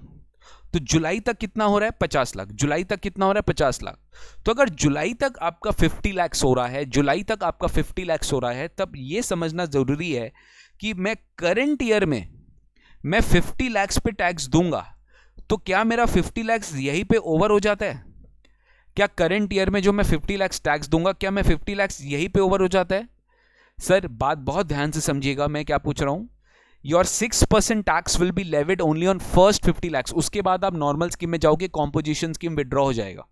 तो जुलाई तक कितना हो रहा है 50 लाख, जुलाई तक कितना हो रहा है 50 लाख। तो अगर जुलाई तक आपका 50 लाख हो रहा है, जुलाई तक आपका 50 लाख हो रहा है, तब यह समझना जरूरी है कि मैं करंट ईयर में मैं 50 लाख पे टैक्स दूंगा, तो क्या मेरा 50 लाख यहीं पे ओवर हो जाता है? क्या करंट ईयर में जो मैं 50 लाख टैक्स दूंगा, क्या मैं 50 लाख यहीं पे ओवर हो जाता है? सर बात बहुत ध्यान से समझिएगा, मैं क्या पूछ रहा हूं। Your 6% tax will be levied only on first 50 lakh, उसके बाद आप नॉर्मल स्कीम में जाओगे, कॉम्पोजिशन स्कीम विड्रॉ हो जाएगा,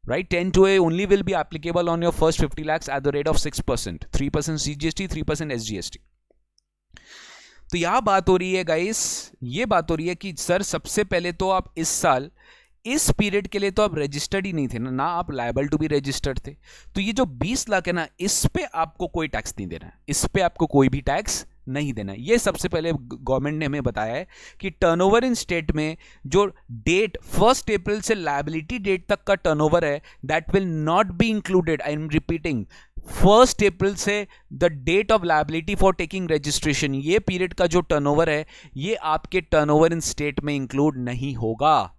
right. 10(2)(a only will be applicable on your first 50 lakhs at the rate of 6%, 3% CGST, 3% SGST। तो यह बात हो रही है गाइस, ये बात हो रही है कि सर सबसे पहले तो आप इस साल इस पीरियड के लिए तो आप रजिस्टर्ड ही नहीं थे ना आप लायबल टू बी रजिस्टर्ड थे, तो ये जो 20 लाख है ना, इस पे आपको कोई टैक्स नहीं देना है, इस पे आपको कोई भी टैक्स नहीं देना। ये सबसे पहले गवर्नमेंट ने हमें बताया है कि टर्नओवर इन स्टेट में जो डेट 1 अप्रैल से लायबिलिटी डेट तक का टर्नओवर है, that will not be included, I am repeating, 1 April से the date of liability for taking registration, ये पीरियड का जो टर्नओवर है ये आपके टर्नओवर इन स्टेट में इंक्लूड नहीं होगा,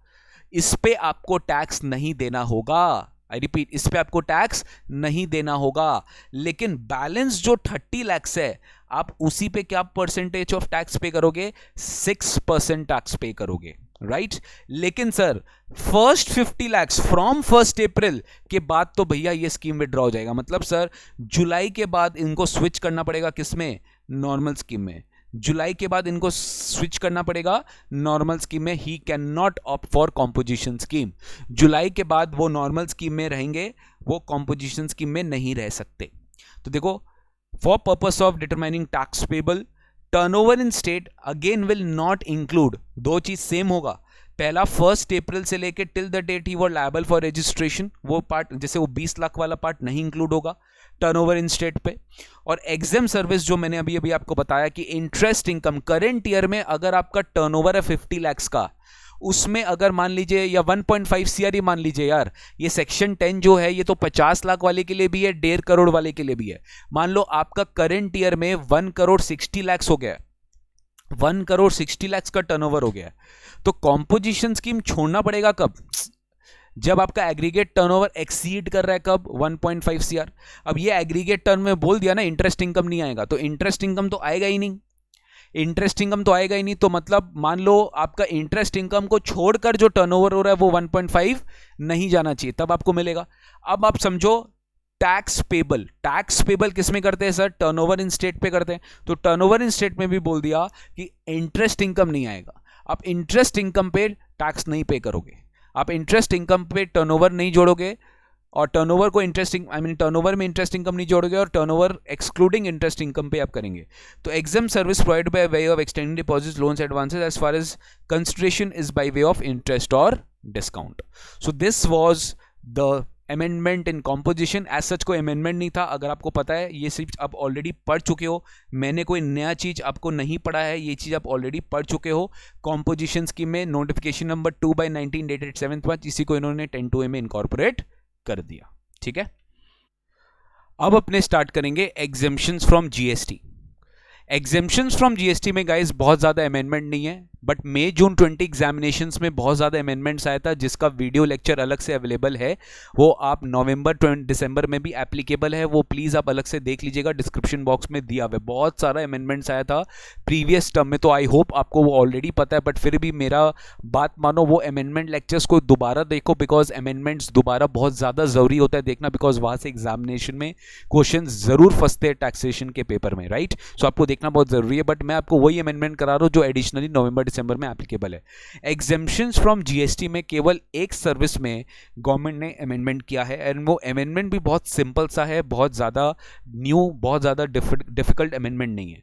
इस पे आपको टैक्स नहीं देना होगा। आई रिपीट, इस पे आपको टैक्स नहीं देना होगा। लेकिन बैलेंस जो 30 लाख है, आप उसी पे क्या परसेंटेज ऑफ टैक्स पे करोगे? 6% टैक्स पे करोगे, राइट। लेकिन सर फर्स्ट 50 लाख फ्रॉम 1 अप्रैल के बाद तो भैया ये स्कीम विड्रॉ हो जाएगा, मतलब सर जुलाई के बाद इनको स्विच करना पड़ेगा, किसमें? नॉर्मल स्कीम में। जुलाई के बाद इनको स्विच करना पड़ेगा नॉर्मल स्कीम में, he can not opt for composition scheme. जुलाई के बाद वो नॉर्मल स्कीम में रहेंगे, वो कॉम्पोजिशन स्कीम में नहीं रह सकते। तो देखो, for purpose of determining tax payable, turnover इन state again will not include, दो चीज सेम होगा, पहला 1 अप्रैल से लेके टिल द डेट ही वो लायबल फॉर रजिस्ट्रेशन, वो पार्ट जैसे वो 20 लाख वाला पार्ट नहीं इंक्लूड होगा टर्नओवर इन स्टेट पे। और एग्जाम सर्विस जो मैंने अभी अभी आपको बताया कि इंटरेस्ट इनकम करंट ईयर में अगर आपका टर्नओवर है 50 लाख का, उसमें अगर मान लीजिए या 1.5 CR मान लीजिए यार, ये सेक्शन 10 जो है ये तो 50 लाख वाले के लिए भी है, 1.5 करोड़ वाले के लिए भी है। मान लो आपका करंट ईयर में 1 करोड़ 60 लाख हो गया, 1 करोड़ 60 लाख का टर्नओवर हो गया, तो कॉम्पोजिशन स्कीम छोड़ना पड़ेगा कब? जब आपका एग्रीगेट टर्नओवर एक्सीड कर रहा है, कब? 1.5 CR। अब ये एग्रीगेट टर्न में बोल दिया ना इंटरेस्ट इनकम नहीं आएगा, तो इंटरेस्ट इनकम तो आएगा ही नहीं, इंटरेस्ट इनकम तो आएगा ही नहीं, तो मतलब मान लो आपका इंटरेस्ट इनकम को छोड़कर जो टर्नओवर हो रहा है वो 1.5 नहीं जाना चाहिए, तब आपको मिलेगा। अब आप समझो टैक्स पेबल, टैक्स पेबल किस में करते हैं सर? टर्नओवर इन स्टेट पे करते हैं, तो टर्नओवर इन स्टेट में भी बोल दिया कि इंटरेस्ट इनकम नहीं आएगा, आप इंटरेस्ट इनकम पे टैक्स नहीं पे करोगे, आप इंटरेस्ट इनकम पे टर्नओवर नहीं जोड़ोगे, और टर्नओवर को इंटरेस्टिंग टर्नओवर में इंटरेस्ट इनकम नहीं जोड़ोगे, और टर्नओवर एक्सक्लूडिंग इंटरेस्ट इनकम पे आप करेंगे। तो exam service provide by way of extending deposits, loans, advances as far as consideration is by way of interest और discount. So this was the amendment in composition. As such कोई अमेंडमेंट नहीं था, अगर आपको पता है ये सिर्फ आप ऑलरेडी पढ़ चुके हो, मैंने कोई नया चीज आपको नहीं पढ़ा है, ये चीज आप ऑलरेडी पढ़ चुके हो। कॉम्पोजिशन स्कीम में notification number 2/19 dated 7th March, इसी को इन्होंने 10(2)A में इनकॉर्पोरेट कर दिया, ठीक है। अब अपने स्टार्ट करेंगे exemptions from GST. Exemptions from GST में गाइस बहुत ज्यादा अमेंडमेंट नहीं है, बट मई जून 20 एग्जामिनेशंस में बहुत ज़्यादा अमेंडमेंट्स आया था, जिसका वीडियो लेक्चर अलग से अवेलेबल है, वो आप नवंबर दिसंबर में भी एप्लीकेबल है, वो प्लीज़ आप अलग से देख लीजिएगा, डिस्क्रिप्शन बॉक्स में दिया हुआ है। बहुत सारा अमेंडमेंट्स आया था प्रीवियस टर्म में, तो आई होप आपको वो ऑलरेडी पता है, बट फिर भी मेरा बात मानो, वो अमेंडमेंट लेक्चर्स को दोबारा देखो, बिकॉज अमेंडमेंट्स दोबारा बहुत ज़्यादा ज़रूरी होता है देखना, बिकॉज वहाँ से एग्जामिनेशन में क्वेश्चन ज़रूर फंसते हैं टैक्सेशन के पेपर में, राइट। सो आपको देखना बहुत ज़रूरी है, बट मैं आपको वही अमेंडमेंट करा रहा हूँ जो एडिशनली नवंबर दिसंबर में एप्लीकेबल है। एग्जेम्पशंस फ्रॉम जीएसटी में केवल एक सर्विस में गवर्नमेंट ने अमेंडमेंट किया है, एंड वो अमेंडमेंट भी बहुत सिंपल सा है, बहुत ज़्यादा न्यू, बहुत ज़्यादा डिफिकल्ट अमेंडमेंट नहीं है।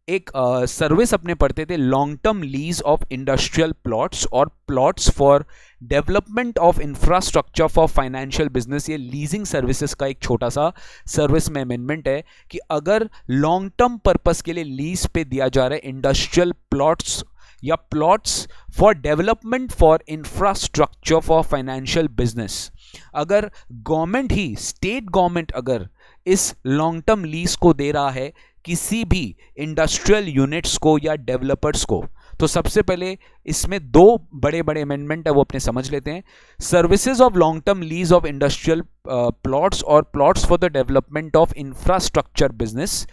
एक सर्विस अपने पढ़ते थे, long term lease of industrial plots और plots for development of infrastructure for financial business. ये लीजिंग सर्विसेज का एक छोटा सा सर्विस में अमेंडमेंट है कि अगर लॉन्ग टर्म पर्पस के लिए लीज पे दिया जा रहा है इंडस्ट्रियल प्लॉट्स या plots for development for infrastructure for financial business. अगर गवर्नमेंट ही, स्टेट गवर्नमेंट अगर इस लॉन्ग टर्म लीज को दे रहा है किसी भी इंडस्ट्रियल यूनिट्स को या डेवलपर्स को, तो सबसे पहले इसमें दो बड़े बड़े अमेंडमेंट है वो अपने समझ लेते हैं। Services of long term lease of industrial plots और plots for the development of infrastructure business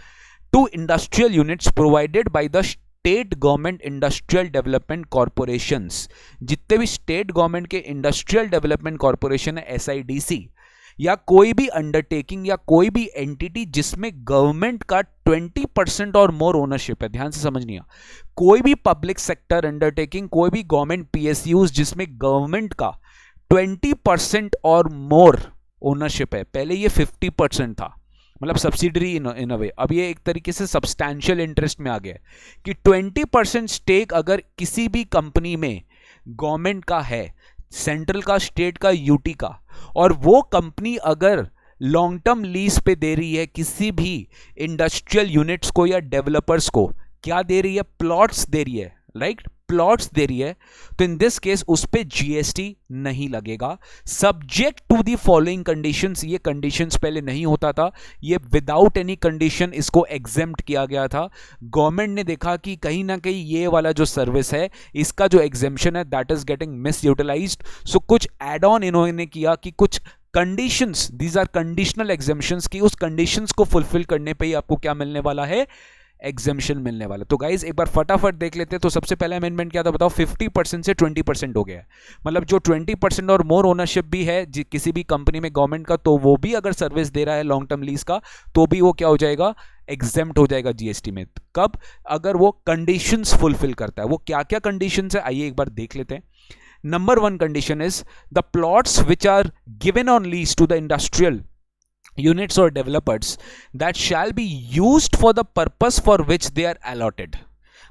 to industrial units provided by the state government industrial development corporations. जितने भी स्टेट गवर्नमेंट के इंडस्ट्रियल डेवलपमेंट कॉरपोरेशन है, SIDC, या कोई भी अंडरटेकिंग या कोई भी एंटिटी जिसमें गवर्नमेंट का 20% और मोर ओनरशिप है, ध्यान से समझनिए, कोई भी पब्लिक सेक्टर अंडरटेकिंग, कोई भी गवर्नमेंट PSUs जिसमें गवर्नमेंट का 20% और मोर ओनरशिप है। पहले ये 50% था, मतलब सब्सिडरी इन अ वे, अब ये एक तरीके से सब्सटैंशियल इंटरेस्ट में आ गया कि 20% स्टेक अगर किसी भी कंपनी में गवर्नमेंट का है, सेंट्रल का, स्टेट का, यूटी का, और वो कंपनी अगर लॉन्ग टर्म लीज पे दे रही है किसी भी इंडस्ट्रियल यूनिट्स को या डेवलपर्स को, क्या दे रही है, प्लॉट्स दे रही है, राइट, प्लॉट्स दे रही है, तो इन दिस केस उस पे GST नहीं लगेगा, subject to the following conditions. ये कंडीशंस पहले नहीं होता था, ये विदाउट एनी कंडीशन इसको एग्जेम्प्ट किया गया था। गवर्नमेंट ने देखा कि कहीं ना कहीं ये वाला जो सर्विस है इसका जो एग्जेम्पशन है that is getting misutilised, so कुछ एड ऑन इन्होंने किया कि कुछ conditions, these are conditional exemptions, की उस कंडीशंस को फुलफिल करने पे ही आपको क्या मिलने वाला है, एग्जेम्पशन मिलने वाला। तो गाइज एक बार फटाफट देख लेते हैं। तो सबसे पहला अमेंडमेंट क्या था बताओ, 50% से 20% हो गया है, मतलब जो 20% और मोर ओनरशिप भी है किसी भी कंपनी में गवर्नमेंट का, तो वो भी अगर सर्विस दे रहा है लॉन्ग टर्म लीज का, तो भी वो क्या हो जाएगा, एग्जेम्प्ट हो जाएगा GST में। कब, अगर वो कंडीशंस फुलफिल करता है। वो क्या क्या कंडीशंस है आइए एक बार देख लेते हैं। Number 1 condition is the plots which are given on lease to the industrial units or developers that shall be used for the purpose for which they are allotted।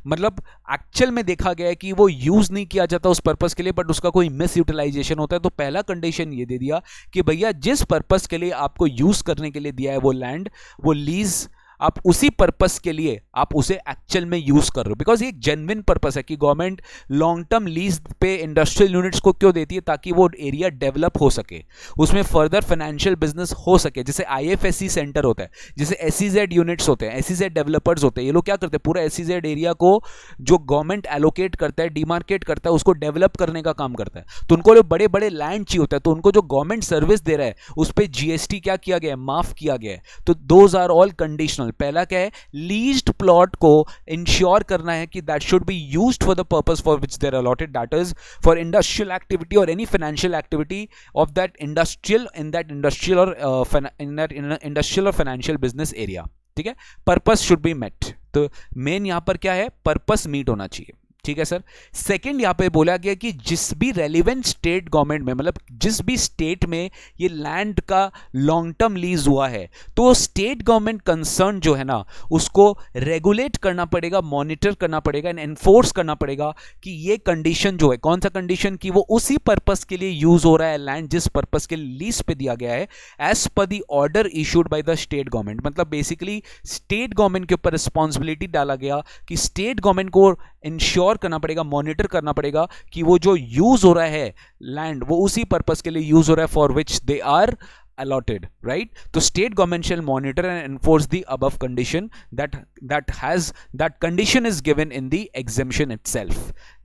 मतलब एक्चुअल में देखा गया है कि वो यूज नहीं किया जाता उस पर्पस के लिए, बट उसका कोई मिस यूटिलाइजेशन होता है। तो पहला कंडीशन ये दे दिया कि भैया जिस पर्पस के लिए आपको यूज करने के लिए दिया है वो लैंड, वो लीज, आप उसी पर्पस के लिए आप उसे एक्चुअल में यूज कर रहे हो, बिकॉज ये एक जेन्युइन पर्पस है कि गवर्नमेंट लॉन्ग टर्म लीज पे इंडस्ट्रियल यूनिट्स को क्यों देती है, ताकि वो एरिया डेवलप हो सके, उसमें फर्दर फाइनेंशियल बिजनेस हो सके। जैसे IFSC सेंटर होता है, जैसे SEZ यूनिट्स होते हैं, SEZ डेवलपर्स होते हैं, ये लोग क्या करते हैं, पूरा SEZ एरिया को जो गवर्नमेंट एलोकेट करता है, डिमार्केट करता है, उसको डेवलप करने का काम करता है। तो उनको बड़े बड़े लैंड चाहिए होता है, तो उनको जो गवर्नमेंट सर्विस दे रहा है उस पर GST क्या किया गया है, माफ किया गया है। तो दोज आर ऑल कंडीशनल। पहला क्या है, लीज्ड प्लॉट को इंश्योर करना है कि that should be used for the purpose for which they're allotted, that is for industrial activity और any financial activity of that industrial in that industrial और इन दैट इंडस्ट्रियल और फाइनेंशियल बिजनेस एरिया। ठीक है, पर्पस शुड बी मेट। तो मेन यहां पर क्या है, पर्पस मीट होना चाहिए। ठीक है सर। सेकंड यहां पे बोला गया कि जिस भी रेलिवेंट स्टेट गवर्नमेंट में, मतलब जिस भी स्टेट में ये लैंड का लॉन्ग टर्म लीज हुआ है, तो स्टेट गवर्नमेंट कंसर्न जो है ना उसको रेगुलेट करना पड़ेगा, मॉनिटर करना पड़ेगा एंड एनफोर्स करना पड़ेगा कि ये कंडीशन जो है, कौन सा कंडीशन, कि वो उसी पर्पस के लिए यूज हो रहा है लैंड जिस पर्पस के लिए लीज पे दिया गया है, एज पर the order issued by the state government. मतलब बेसिकली स्टेट गवर्नमेंट के ऊपर रिस्पॉन्सिबिलिटी डाला गया कि स्टेट गवर्नमेंट को इंश्योर करना पड़ेगा, मॉनिटर करना पड़ेगा कि वो जो यूज हो रहा है लैंड वो उसी पर्पस के लिए यूज हो रहा है for which they are allotted, right? तो state government shall monitor and enforce the above condition that condition is given in the exemption itself.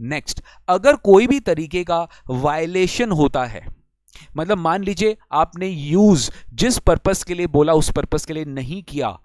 Next, अगर कोई भी तरीके का वायलेशन होता है, मतलब मान लीजिए आपने यूज जिस पर्पस के लिए बोला उस पर्पस के लिए नहीं किया,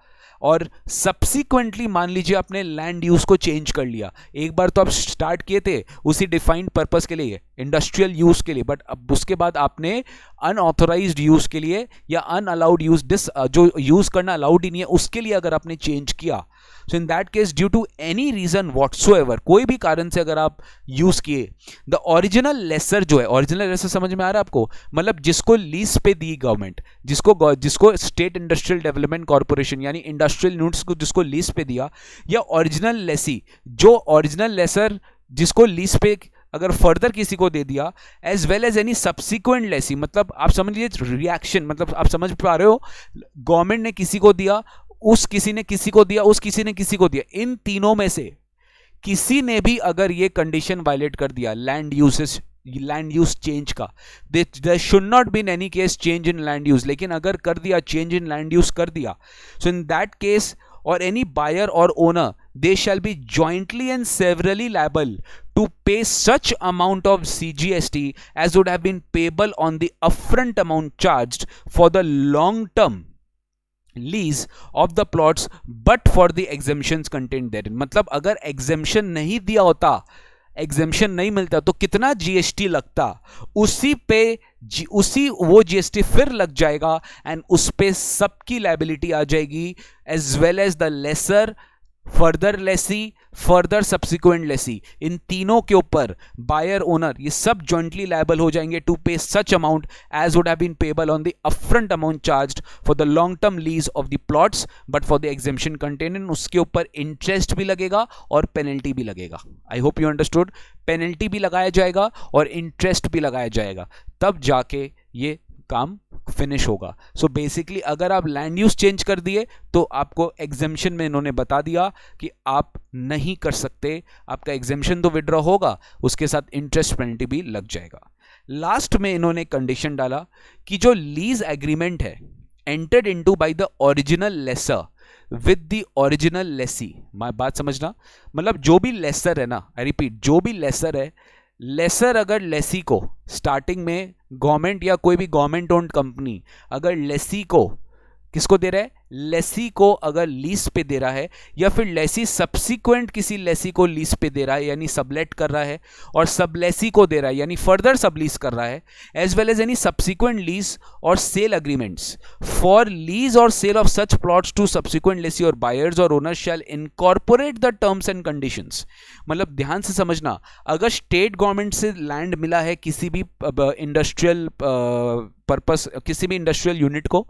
और सब्सिक्वेंटली मान लीजिए आपने लैंड यूज को चेंज कर लिया। एक बार तो आप स्टार्ट किए थे उसी डिफाइंड पर्पस के लिए, इंडस्ट्रियल यूज के लिए, बट अब उसके बाद आपने अनऑथोराइज्ड यूज के लिए या अनअलाउड यूज, जो यूज करना अलाउड ही नहीं है उसके लिए अगर आपने चेंज किया, so in that case due to any reason whatsoever, कोई भी कारण से अगर आप यूज किए, द ओरिजिनल लेसर जो है, ओरिजिनल लेसर समझ में आ रहा है आपको, मतलब जिसको लीज पे दी गवर्नमेंट, जिसको स्टेट इंडस्ट्रियल डेवलपमेंट कॉर्पोरेशन यानी इंडस्ट्रियल यूनिट्स को जिसको लीज पे दिया, या ओरिजिनल लेसी, जो ओरिजिनल लेसर जिसको लीज पे अगर फर्दर किसी को दे दिया, as well as any subsequent lessee, मतलब आप समझ लीजिए रिएक्शन, मतलब आप समझ पा रहे हो, गवर्नमेंट ने किसी को दिया, उस किसी ने किसी को दिया, उस किसी ने किसी को दिया, इन तीनों में से किसी ने भी अगर ये कंडीशन वायलेट कर दिया लैंड यूज चेंज का, there should not be in any case change in land use, लेकिन अगर कर दिया चेंज इन लैंड यूज कर दिया, so in that case or any buyer or owner, they shall be jointly and severally liable to pay such amount of CGST as would have been payable on the upfront amount charged for the long term lease of the plots but for the exemptions contained therein. मतलब अगर exemption नहीं दिया होता, एग्जेम्पशन नहीं मिलता, तो कितना जीएसटी लगता, उसी पे उसी वो जीएसटी फिर लग जाएगा एंड उस पे सबकी लायबिलिटी आ जाएगी, as well as the lessor, further lessee, further subsequent lessee, इन तीनों के ऊपर बायर ओनर ये सब जॉइंटली लायबल हो जाएंगे to pay such amount as would have been payable on the upfront amount charged for the long term lease of the plots but for the exemption contain, उसके ऊपर इंटरेस्ट भी लगेगा और पेनल्टी भी लगेगा. I hope you understood. Penalty भी लगाया जाएगा और इंटरेस्ट भी लगाया जाएगा, तब जाके ये काम फिनिश होगा. सो बेसिकली अगर आप लैंड यूज चेंज कर दिए तो आपको एग्जेम्पशन में इन्होंने बता दिया कि आप नहीं कर सकते, आपका एग्जेम्पशन तो विड्रॉ होगा, उसके साथ इंटरेस्ट पेनल्टी भी लग जाएगा. लास्ट में इन्होंने कंडीशन डाला कि जो लीज एग्रीमेंट है entered into by the original lessor with the original lessee, बात समझना, मतलब जो भी लेसर है ना, आई रिपीट, जो भी लेसर है, लेसर अगर लेसी को स्टार्टिंग में गवर्नमेंट या कोई भी गवर्नमेंट ओन्ड कंपनी अगर लेसी को, किसको दे रहा है, लेसी को अगर लीज पे दे रहा है, या फिर लेसी सब्सिक्वेंट किसी लेसी को लीज पे दे रहा है यानी सबलेट कर रहा है, और सब लेसी को दे रहा है यानी फर्दर सब लीज कर रहा है, as well as any subsequent lease और सेल अग्रीमेंट्स फॉर लीज और sale of such plots to subsequent lessee और बायर्स और owners shall incorporate the terms and conditions. मतलब ध्यान से समझना, अगर स्टेट गवर्नमेंट से लैंड मिला है किसी भी इंडस्ट्रियल पर्पस, किसी भी इंडस्ट्रियल यूनिट को,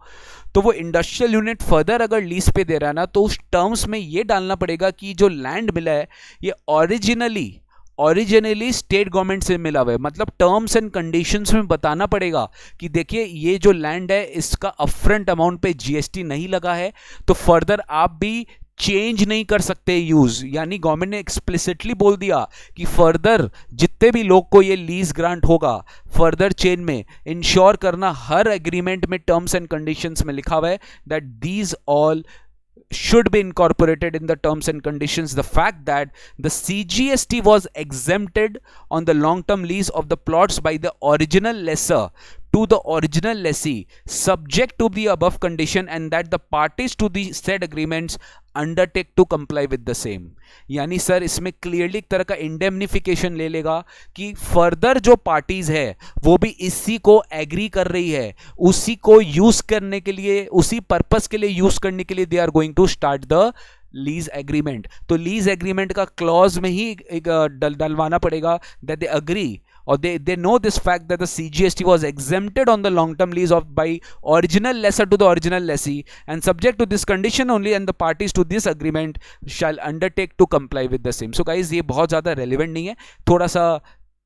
तो वो इंडस्ट्रियल यूनिट फर्दर अगर लीज पे दे रहा है ना, तो उस टर्म्स में ये डालना पड़ेगा कि जो लैंड मिला है ये ओरिजिनली स्टेट गवर्नमेंट से मिला हुआ है. मतलब टर्म्स एंड कंडीशंस में बताना पड़ेगा कि देखिए ये जो लैंड है इसका अपफ्रंट अमाउंट पे जीएसटी नहीं लगा है, तो फर्दर आप भी चेंज नहीं कर सकते यूज. यानी गवर्नमेंट ने एक्सप्लिसिटली बोल दिया कि फर्दर जितने भी लोग को ये लीज ग्रांट होगा फर्दर चेन में इंश्योर करना, हर एग्रीमेंट में टर्म्स एंड कंडीशंस में लिखा हुआ है that these all should be incorporated in the terms and conditions. The fact that the CGST was exempted on the long-term lease of the plots by the original lessor to the original lessee subject to the above condition and that the parties to the said agreements undertake to comply with the same. यानी सर इसमें क्लियरली एक तरह का इंडेमनिफिकेशन ले लेगा कि फर्दर जो पार्टीज है वो भी इसी को एग्री कर रही है, उसी को यूज करने के लिए, उसी पर्पस के लिए यूज करने के लिए they are going to start the lease agreement. तो लीज एग्रीमेंट का क्लॉज में ही एक डलवाना पड़ेगा that they agree or they know this fact that the CGST was exempted on the long term lease of by original lessor to the original lessee and subject to this condition only and the parties to this agreement shall undertake to comply with the same. So guys ये बहुत ज़्यादा relevant नहीं है, थोड़ा सा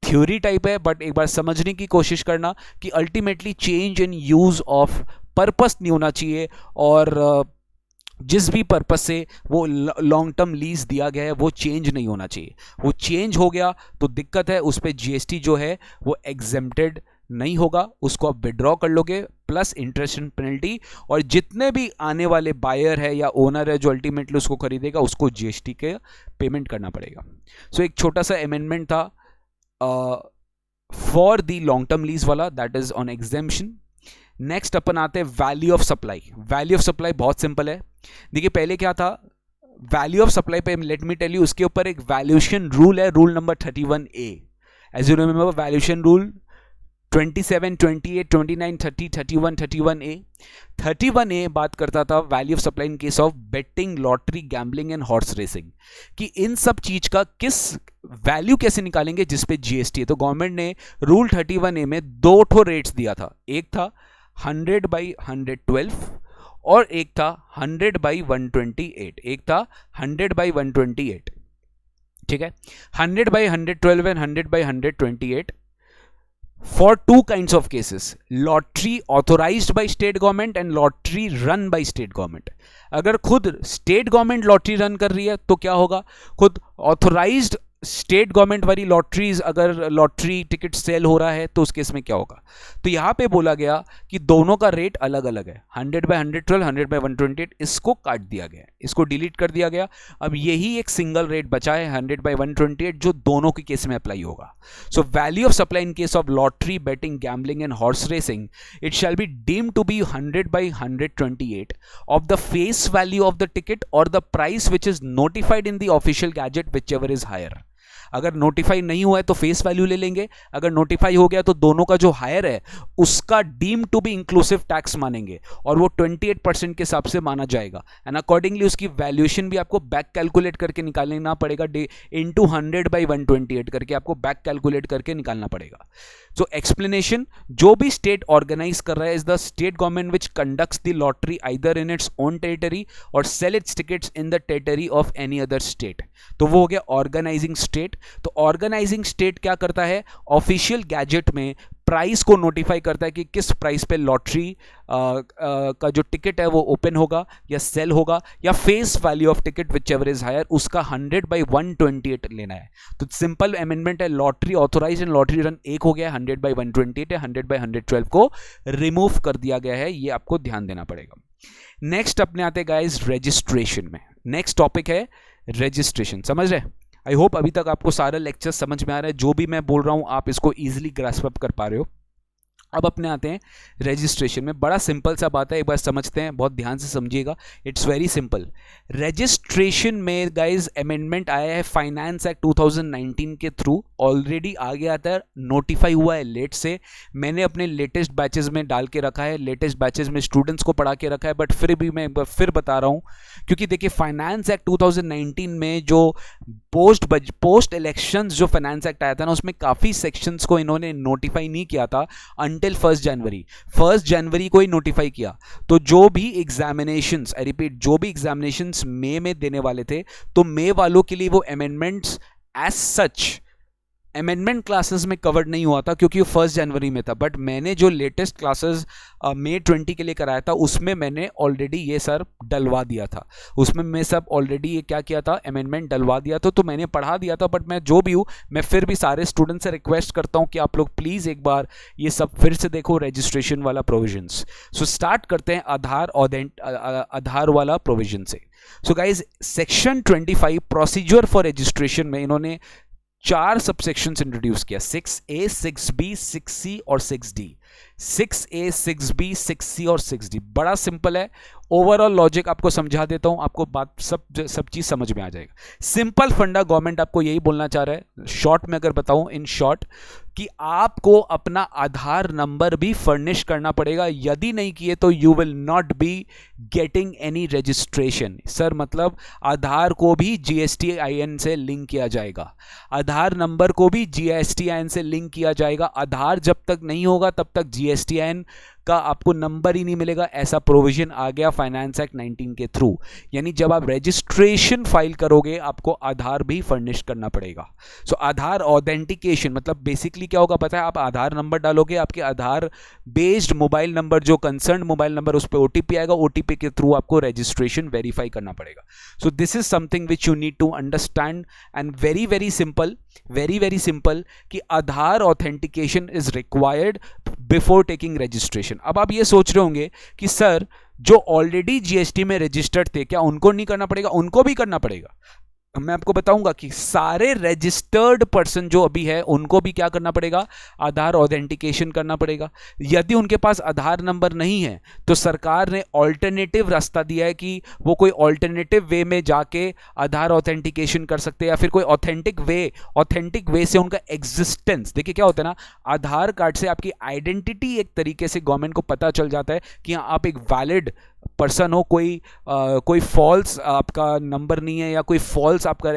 थ्योरी टाइप है, बट एक बार समझने की कोशिश करना कि ultimately change in use of purpose नहीं होना चाहिए, और जिस भी पर्पस से वो लॉन्ग टर्म लीज दिया गया है वो चेंज नहीं होना चाहिए. वो चेंज हो गया तो दिक्कत है, उस पर जीएसटी जो है वो एग्जेम्प्टेड नहीं होगा, उसको आप विड्रॉ कर लोगे प्लस इंटरेस्ट एंड पेनल्टी, और जितने भी आने वाले बायर है या ओनर है जो अल्टीमेटली उसको खरीदेगा उसको जीएसटी के पेमेंट करना पड़ेगा. सो एक छोटा सा अमेंडमेंट था for the long term lease वाला, that is on exemption. Next अपन आते हैं value of supply. Value of supply बहुत सिंपल है. देखिए पहले क्या था, वैल्यू ऑफ सप्लाई पे लेट मी टेल यू, उसके ऊपर एक वैल्यूएशन रूल है, rule number 31A. As you remember valuation rule 27, 28, 29, 30, 31, 31A. 31A बात करता था value of supply in case of betting, lottery, gambling and horse racing, कि इन सब चीज का किस वैल्यू कैसे निकालेंगे जिस पे जीएसटी है. तो गवर्नमेंट ने रूल 31A में दो ठो रेट्स दिया था, एक था 100/112 और एक था 100/128. एक था 100/128. ठीक है, 100/112 and 100/128 for two kinds of cases, lottery authorized by state government and lottery run by state government. अगर खुद स्टेट गवर्नमेंट लॉटरी रन कर रही है तो क्या होगा, खुद ऑथोराइज्ड स्टेट गवर्नमेंट वाली लॉटरीज अगर लॉटरी टिकट सेल हो रहा है तो उस केस में क्या होगा। तो यहां पे बोला गया कि दोनों का रेट अलग अलग है, 100/112, 100/128, इसको काट दिया गया, इसको डिलीट कर दिया गया। अब यही एक सिंगल रेट बचा है 100/128 जो दोनों के केस में अप्लाई होगा। So value of supply in case of lottery, betting, gambling and horse racing, it shall be deemed to be 100/128 of the face value of the ticket or the price which is notified in the official gazette, whichever is higher. अगर नोटिफाई नहीं हुआ है तो फेस वैल्यू ले लेंगे, अगर नोटिफाई हो गया तो दोनों का जो हायर है उसका deem to be inclusive tax मानेंगे और वो 28% के हिसाब से माना जाएगा। एंड अकॉर्डिंगली उसकी वैल्यूएशन भी आपको बैक कैलकुलेट करके निकालना पड़ेगा, इनटू 100/128 करके आपको बैक कैलकुलेट करके निकालना पड़ेगा। सो एक्सप्लेनेशन, जो भी स्टेट ऑर्गेनाइज कर रहा है is the state government which conducts the lottery either in its own territory और sell its tickets in the territory of any other state. तो वो हो गया ऑर्गेनाइजिंग स्टेट। तो ऑर्गेनाइजिंग स्टेट क्या करता है, ऑफिशियल गैजेट में प्राइस को नोटिफाई करता है कि किस प्राइस पे लॉटरी का जो टिकट है वो ओपन होगा या सेल होगा, या face value of ticket whichever is higher उसका 100/128 लेना है। तो सिंपल अमेंडमेंट है, lottery authorise and lottery run एक हो गया, 100/128 है, 100/112 को रिमूव कर दिया गया है, ये आपको ध्यान देना पड़ेगा। नेक्स्ट अपने आते गाइस रजिस्ट्रेशन में। नेक्स्ट टॉपिक है रजिस्ट्रेशन। समझ रहे, आई होप अभी तक आपको सारा लेक्चर समझ में आ रहा है, जो भी मैं बोल रहा हूं आप इसको इजीली ग्रास्प अप कर पा रहे हो। अब अपने आते हैं रजिस्ट्रेशन में। बड़ा सिंपल सा बात है, एक बार समझते हैं, बहुत ध्यान से समझिएगा, इट्स वेरी सिंपल। रजिस्ट्रेशन में गाइज अमेंडमेंट आया है फाइनेंस एक्ट 2019 के थ्रू, ऑलरेडी आगे आता है, नोटिफाई हुआ है लेट से। मैंने अपने लेटेस्ट बैचेस में डाल के रखा है, लेटेस्ट बैचेस में स्टूडेंट्स को पढ़ा के रखा है, बट फिर भी मैं एक बार फिर बता रहा हूँ, क्योंकि देखिए फाइनेंस एक्ट 2019 में जो पोस्ट इलेक्शंस जो फाइनेंस एक्ट आया था ना, उसमें काफ़ी सेक्शंस को इन्होंने नोटिफाई नहीं किया था अंटिल 1 जनवरी को ही नोटिफाई किया। तो जो भी एग्जामिनेशंस, आई रिपीट, जो भी एग्जामिनेशंस मई में देने वाले थे, तो मई वालों के लिए वो amendments as such amendment classes में कवर्ड नहीं हुआ था क्योंकि वो 1 जनवरी में था। बट मैंने जो लेटेस्ट क्लासेस मई 20 के लिए कराया था उसमें मैंने ऑलरेडी ये सर डलवा दिया था, उसमें मैं सब ऑलरेडी ये क्या किया था, अमेंडमेंट डलवा दिया था, तो मैंने पढ़ा दिया था। बट मैं जो भी हूँ, मैं फिर भी सारे स्टूडेंट से रिक्वेस्ट करता हूँ कि आप लोग प्लीज़ एक बार ये सब फिर से देखो, रजिस्ट्रेशन वाला प्रोविजंस। सो स्टार्ट करते हैं आधार वाला प्रोविजन से। So guys section 25 procedure for registration में इन्होंने 4 सबसेक्शंस इंट्रोड्यूस किया, 6A, 6B, 6C और 6D। 6A, 6B, 6C और 6D बड़ा सिंपल है। ओवरऑल लॉजिक आपको समझा देता हूं, आपको बात सब चीज समझ में आ जाएगा। सिंपल फंडा गवर्नमेंट आपको यही बोलना चाह रहा है, शॉर्ट में अगर बताऊं, इन शॉर्ट, कि आपको अपना आधार नंबर भी फर्निश करना पड़ेगा, यदि नहीं किए तो you will not be getting any registration. Sir मतलब आधार को भी GSTIN से लिंक किया जाएगा, आधार नंबर को भी GSTIN से लिंक किया जाएगा। आधार जब तक नहीं होगा तब तक GSTIN का आपको नंबर ही नहीं मिलेगा। ऐसा प्रोविजन आ गया फाइनेंस एक्ट 19 के थ्रू। यानी जब आप रजिस्ट्रेशन फाइल करोगे आपको आधार भी फर्निश करना पड़ेगा। सो आधार ऑथेंटिकेशन मतलब बेसिकली क्या होगा पता है, आप आधार नंबर डालोगे, आपके आधार बेस्ड मोबाइल नंबर जो कंसर्न मोबाइल नंबर, उस पर OTP आएगा, OTP के थ्रू आपको रजिस्ट्रेशन वेरीफाई करना पड़ेगा। So this is something which you need to understand and very simple कि Aadhaar authentication is required before taking registration. अब आप ये सोच रहे होंगे कि सर जो ऑलरेडी GST में रजिस्टर्ड थे क्या उनको नहीं करना पड़ेगा? उनको भी करना पड़ेगा। मैं आपको बताऊंगा कि सारे रजिस्टर्ड पर्सन जो अभी है उनको भी क्या करना पड़ेगा, आधार ऑथेंटिकेशन करना पड़ेगा। यदि उनके पास आधार नंबर नहीं है तो सरकार ने ऑल्टरनेटिव रास्ता दिया है कि वो कोई ऑल्टरनेटिव वे में जाके आधार ऑथेंटिकेशन कर सकते हैं, या फिर कोई ऑथेंटिक वे से उनका एग्जिस्टेंस। देखिए क्या होता है ना, आधार कार्ड से आपकी आइडेंटिटी एक तरीके से गवर्नमेंट को पता चल जाता है कि आप एक वैलिड पर्सन हो, कोई फॉल्स आपका नंबर नहीं है या कोई फॉल्स आपका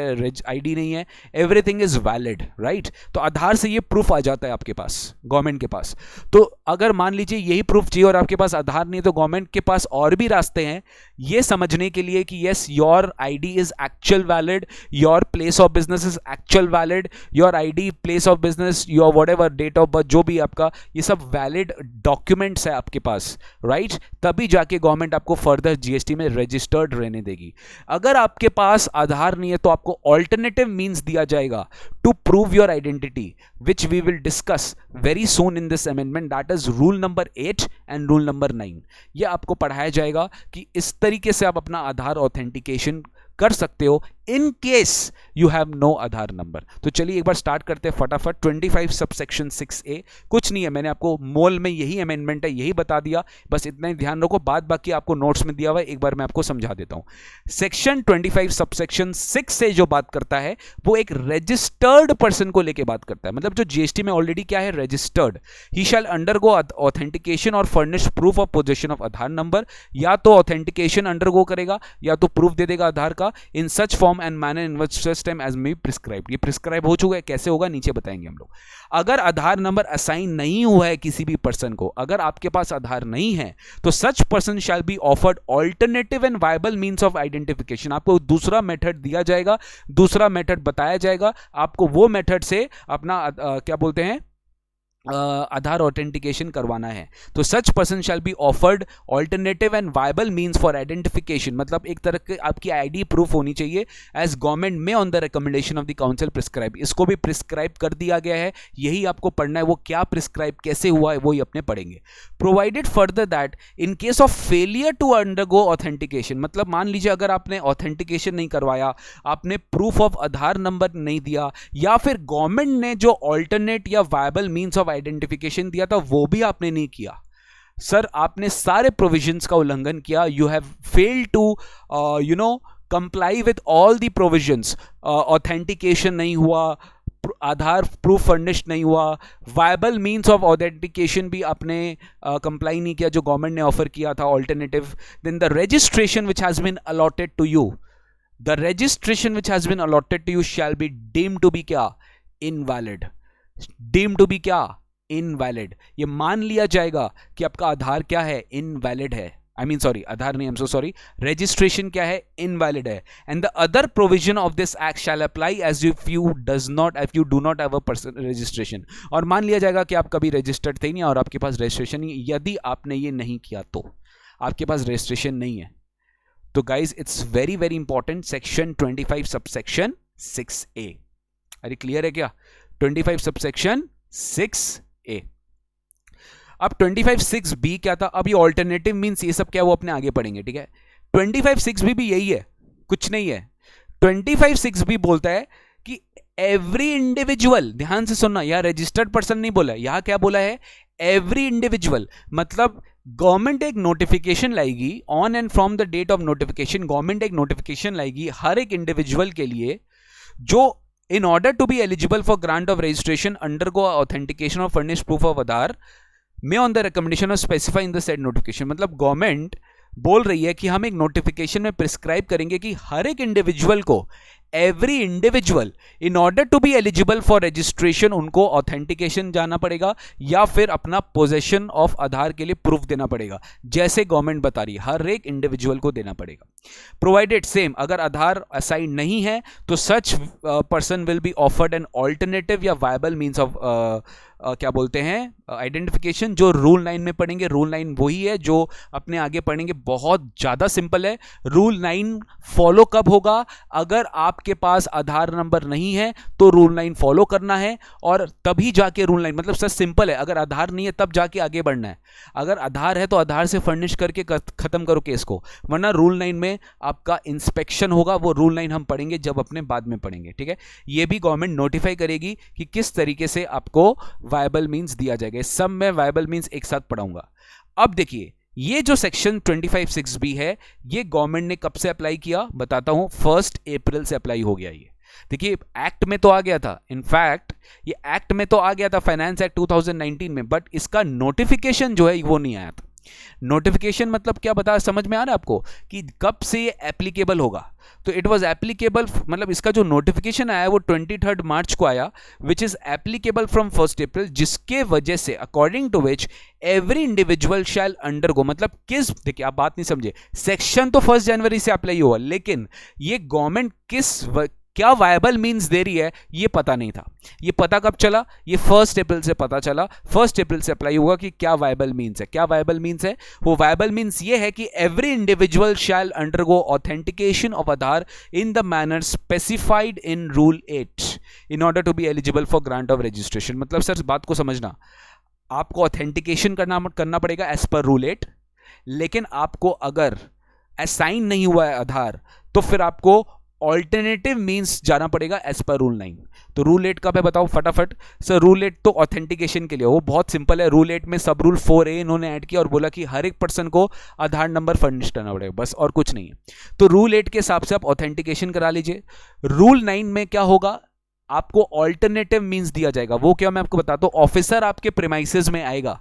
आईडी नहीं है, एवरीथिंग इज वैलिड, राइट। तो आधार से ये प्रूफ आ जाता है आपके पास, गवर्नमेंट के पास। तो अगर मान लीजिए यही प्रूफ चाहिए और आपके पास आधार नहीं है, तो गवर्नमेंट के पास और भी रास्ते हैं ये समझने के लिए कि yes your ID is actual valid, your place of business is actual valid, your ID, place of business, your whatever date of birth, जो भी आपका, ये सब वैलिड डॉक्यूमेंट्स है आपके पास, राइट। तभी जाके गवर्नमेंट आपको फर्दर जीएसटी में रजिस्टर्ड रहने देगी। अगर आपके पास आधार नहीं है तो आपको ऑल्टरनेटिव मींस दिया जाएगा to prove your identity, which we will discuss very soon in this amendment, that is rule number 8 and rule number 9। यह आपको पढ़ाया जाएगा कि इस तरीके से आप अपना आधार ऑथेंटिकेशन कर सकते हो in case you have no Aadhaar number. तो चलिए एक बार स्टार्ट करते हैं फटाफट। 25 सबसेक्शन 6A कुछ नहीं है, मैंने आपको मोल में यही अमेंडमेंट है, यही बता दिया, बस इतना ही ध्यान रखो, बाद बाकी आपको नोट्स में दिया हुआ है, एक बार मैं आपको समझा देता हूं। सेक्शन 25 सबसेक्शन 6 से जो बात करता है वो एक रजिस्टर्ड पर्सन को लेकर बात करता है, मतलब जो जीएसटी में ऑलरेडी क्या है, रजिस्टर्ड। ही शैल अंडरगो ऑथेंटिकेशन और furnish proof of possession of Aadhaar number, या तो ऑथेंटिकेशन अंडरगो करेगा या तो प्रूफ दे देगा आधार का, in such form and manner in such time as may prescribed. ये प्रिस्क्राइब हो चुका है, कैसे होगा नीचे बताएंगे हम लोग। अगर आधार नंबर असाइन नहीं हुआ है किसी भी पर्सन को, अगर आपके पास आधार नहीं है तो such person shall be offered alternative and viable means of identification. आपको दूसरा मेथड दिया जाएगा, दूसरा मेथड बताया जाएगा, आपको वो मेथड से अपना क्या बोलते हैं आधार ऑथेंटिकेशन करवाना है। तो such person shall be offered alternative and viable means for identification, मतलब एक तरह के आपकी आईडी प्रूफ होनी चाहिए, एज गवर्नमेंट में on the recommendation of the council prescribe. इसको भी प्रिस्क्राइब कर दिया गया है, यही आपको पढ़ना है। वो क्या प्रिस्क्राइब कैसे हुआ है वो ही अपने पढ़ेंगे। Provided further that in case of failure to undergo authentication, मतलब मान लीजिए अगर आपने ऑथेंटिकेशन नहीं करवाया, आपने प्रूफ ऑफ आधार नंबर नहीं दिया, या फिर गवर्नमेंट ने जो ऑल्टरनेट या वायबल मींस ऑफ आइडेंटिफिकेशन दिया था वो भी आपने नहीं किया, सर आपने सारे प्रोविजंस का उल्लंघन किया, you have failed to comply with all the provisions, authentication नहीं हुआ, आधार प्रूफ फर्निश्ड नहीं हुआ, वायबल मींस ऑफ ऑथेंटिकेशन भी आपने कंप्लाई नहीं किया जो गवर्नमेंट ने ऑफर किया था alternative, then the registration which has been allotted to you, the registration which has been allotted to you shall be deemed to be क्या, इनवैलिड। डीम्ड टू बी क्या, इनवैलिड। ये मान लिया जाएगा कि आपका आधार क्या है, इनवैलिड है, आई मीन सॉरी आधार नहीं, I am so sorry, registration क्या है, इनवैलिड है। And the other provision of this act shall apply as if you do not have a person registration. और मान लिया जाएगा कि आप कभी रजिस्टर्ड थे नहीं और आपके पास रजिस्ट्रेशन नहीं, यदि आपने ये नहीं किया तो आपके पास रजिस्ट्रेशन नहीं है। तो guys it's very very important, section 25 subsection 6A। अरे क्लियर है क्या? 25 सबसेक्शन 6A। अब 25(6)B क्या था? अब ये ऑल्टरनेटिव मींस ये सब क्या वो अपने आगे पढ़ेंगे, ठीक है। 25(6)B भी यही है, कुछ नहीं है। 25(6)B बोलता है कि एवरी इंडिविजुअल, ध्यान से सुनना, यहां रजिस्टर्ड पर्सन नहीं बोला, यहां क्या बोला है, एवरी इंडिविजुअल। मतलब गवर्नमेंट एक नोटिफिकेशन लाएगी, on and from the date of notification government एक नोटिफिकेशन लाएगी हर एक इंडिविजुअल के लिए, जो in order to be eligible for grant of registration undergo authentication or furnish proof of Aadhaar may on the recommendation of specify in the said notification। मतलब गवर्नमेंट बोल रही है कि हम एक नोटिफिकेशन में प्रिस्क्राइब करेंगे कि हर एक इंडिविजुअल को, every individual in order to be eligible for registration उनको ऑथेंटिकेशन जाना पड़ेगा या फिर अपना पोजेशन ऑफ आधार के लिए प्रूफ देना पड़ेगा, जैसे गवर्नमेंट बता रही है हर एक इंडिविजुअल को देना पड़ेगा। प्रोवाइडेड सेम, अगर आधार असाइन नहीं है तो such person will be offered an alternative या वायबल मींस ऑफ क्या बोलते हैं आइडेंटिफिकेशन, जो रूल 9 में पढ़ेंगे। रूल 9 वही है जो अपने आगे पढ़ेंगे, बहुत ज़्यादा सिंपल है। रूल 9 फॉलो कब होगा? अगर आपके पास आधार नंबर नहीं है तो रूल 9 फॉलो करना है, और तभी जाके रूल 9, मतलब सर सिंपल है, अगर आधार नहीं है तब जाके आगे बढ़ना है। अगर आधार है तो आधार से फर्निश करके खत्म करो केस को, वरना रूल 9 में आपका इंस्पेक्शन होगा। वो रूल 9 हम पढ़ेंगे जब अपने बाद में पढ़ेंगे, ठीक है। ये भी गवर्नमेंट नोटिफाई करेगी कि किस तरीके से आपको वायबल मींस दिया जाएगा। इस सब में वायबल मींस एक साथ पढ़ाऊंगा। अब देखिए ये जो सेक्शन 25(6)B है, ये गवर्नमेंट ने कब से अप्लाई किया बताता हूं, 1 अप्रैल से अप्लाई हो गया। ये देखिए एक्ट में तो आ गया था, इनफैक्ट ये एक्ट में तो आ गया था, फाइनेंस एक्ट 2019 में, बट इसका नोटिफिकेशन जो है वो नहीं आया था। नोटिफिकेशन मतलब क्या बता, समझ में आ रहा है आपको कि कब से ये एप्लीकेबल होगा? तो इट वाज एप्लीकेबल, मतलब इसका जो नोटिफिकेशन आया वो 23 मार्च को आया, which is applicable from 1 April, जिसके वजह से according to which every individual shall undergo, मतलब किस, देखिए आप बात नहीं समझे, सेक्शन तो 1 जनवरी से अप्लाई हुआ, लेकिन ये गवर्नमेंट क्या वायबल मीन्स दे रही है ये पता नहीं था। ये पता कब चला? ये 1 अप्रैल से पता चला, 1 अप्रैल से अप्लाई हुआ कि क्या वायबल मीन्स है। क्या वायबल मीन्स है? वो वायबल मीन्स ये है कि every individual shall undergo authentication of Aadhaar in the manner specified in rule 8 in order to be eligible for grant of registration. मतलब सर बात को समझना, आपको ऑथेंटिकेशन करना पड़ेगा एज पर रूल 8, लेकिन आपको अगर असाइन नहीं हुआ है आधार तो फिर आपको ऑल्टरनेटिव मींस जाना पड़ेगा एज पर रूल 9। तो रूल 8 कब है बताओ फटाफट। सर रूल 8 तो ऑथेंटिकेशन के लिए, वो बहुत सिंपल है। रूल 8 में सब रूल 4A इन्होंने ऐड किया और बोला कि हर एक पर्सन को आधार नंबर फर्निश करना पड़ेगा, बस और कुछ नहीं है। तो रूल 8 के हिसाब से आप ऑथेंटिकेशन करा लीजिए। रूल 9 में क्या होगा, आपको ऑल्टरनेटिव मींस दिया जाएगा। वो क्या मैं आपको बताता हूं। ऑफिसर आपके प्रीमाइसेस में आएगा,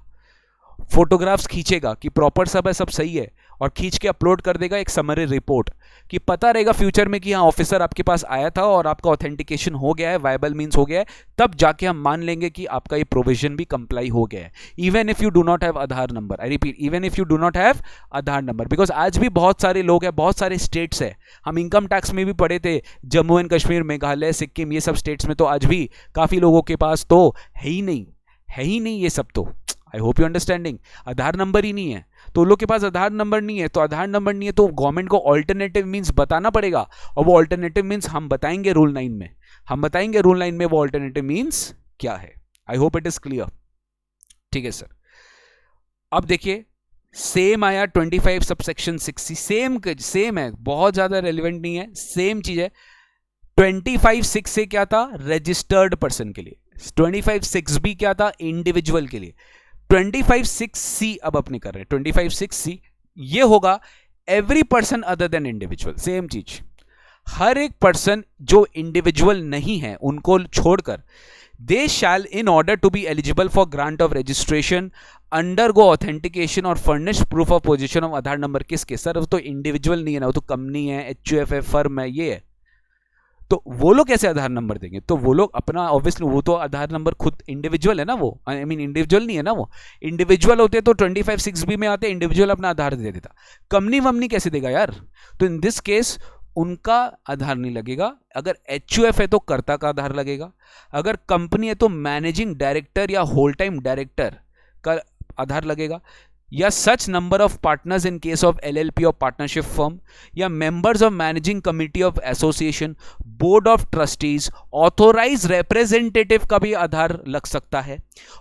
फोटोग्राफ्स खींचेगा कि प्रॉपर सब है, सब सही है, और खींच के अपलोड कर देगा एक समरी रिपोर्ट, कि पता रहेगा फ्यूचर में कि हाँ ऑफिसर आपके पास आया था और आपका ऑथेंटिकेशन हो गया है, वायबल मींस हो गया है, तब जाके हम मान लेंगे कि आपका ये प्रोविजन भी कंप्लाई हो गया है, even if you do not have Aadhaar number. I repeat, even if you do not have Aadhaar number, because आज भी बहुत सारे लोग हैं, बहुत सारे स्टेट्स है, हम इनकम टैक्स में भी पढ़े थे, जम्मू एंड कश्मीर, मेघालय, सिक्किम, ये सब स्टेट्स में तो आज भी काफी लोगों के पास तो है ही नहीं ये सब। तो I hope you understanding, Aadhaar number ही नहीं है, तो लोग के पास आधार नंबर नहीं है, तो आधार नंबर नहीं है तो गवर्नमेंट को ऑल्टरनेटिव मींस बताना पड़ेगा, और वो ऑल्टरनेटिव मींस हम बताएंगे रूल 9 में, वो ऑल्टरनेटिव मींस क्या है। आई होप इट इज क्लियर। ठीक है सर। अब देखिए सेम आया 25 सबसेक्शन 6C, सेम है, बहुत ज्यादा रेलिवेंट नहीं है, सेम चीज है। 25(6) से क्या था, रजिस्टर्ड पर्सन के लिए, 25(6)B क्या था, इंडिविजुअल के लिए। 25(6)C अब अपने कर रहे हैं, 25(6)C ये होगा every person other than individual. Same चीज, हर एक पर्सन जो इंडिविजुअल नहीं है उनको छोड़कर, they shall in order to be eligible for grant of registration undergo authentication और furnish proof of position of Aadhaar number. किसके सर, वो तो इंडिविजुअल नहीं है ना, वो तो कंपनी है, HUF है, फर्म है, ये है, तो वो लोग कैसे आधार नंबर देंगे? तो वो लोग अपना, ऑब्वियसली वो तो आधार नंबर खुद इंडिविजुअल है ना, वो आई मीन इंडिविजुअल नहीं है ना, वो इंडिविजुअल होते तो 25(6)B में आते, इंडिविजुअल अपना आधार दे देता, कंपनी वमनी कैसे देगा यार? तो इन दिस केस उनका आधार नहीं लगेगा। अगर HUF है तो कर्ता का आधार लगेगा, अगर कंपनी है तो मैनेजिंग डायरेक्टर या होल टाइम डायरेक्टर का आधार लगेगा, या such number of partners in case of LLP और पार्टनरशिप फर्म, या members of managing committee of association, board of trustees, authorise representative का भी आधार लग सकता है,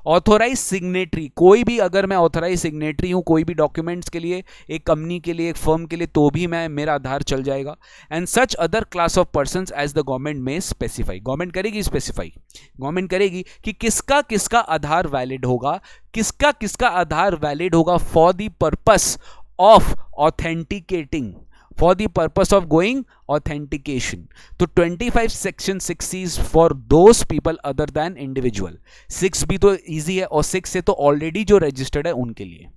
ऑथोराइज सिग्नेटरी, कोई भी, अगर मैं ऑथोराइज सिग्नेटरी हूं कोई भी डॉक्यूमेंट्स के लिए, एक कंपनी के लिए, एक फर्म के लिए, तो भी मेरा आधार चल जाएगा। And such other class of persons as the government में स्पेसिफाई, गवर्नमेंट करेगी स्पेसिफाई, गवर्नमेंट करेगी कि किसका किसका आधार वैलिड होगा, किसका किसका आधार वैलिड होगा for the purpose of authenticating, for the purpose of going authentication. तो 25 section 6C is for those people other than individual. 6B तो इजी है, और 6 से तो ऑलरेडी जो रजिस्टर्ड है उनके लिए।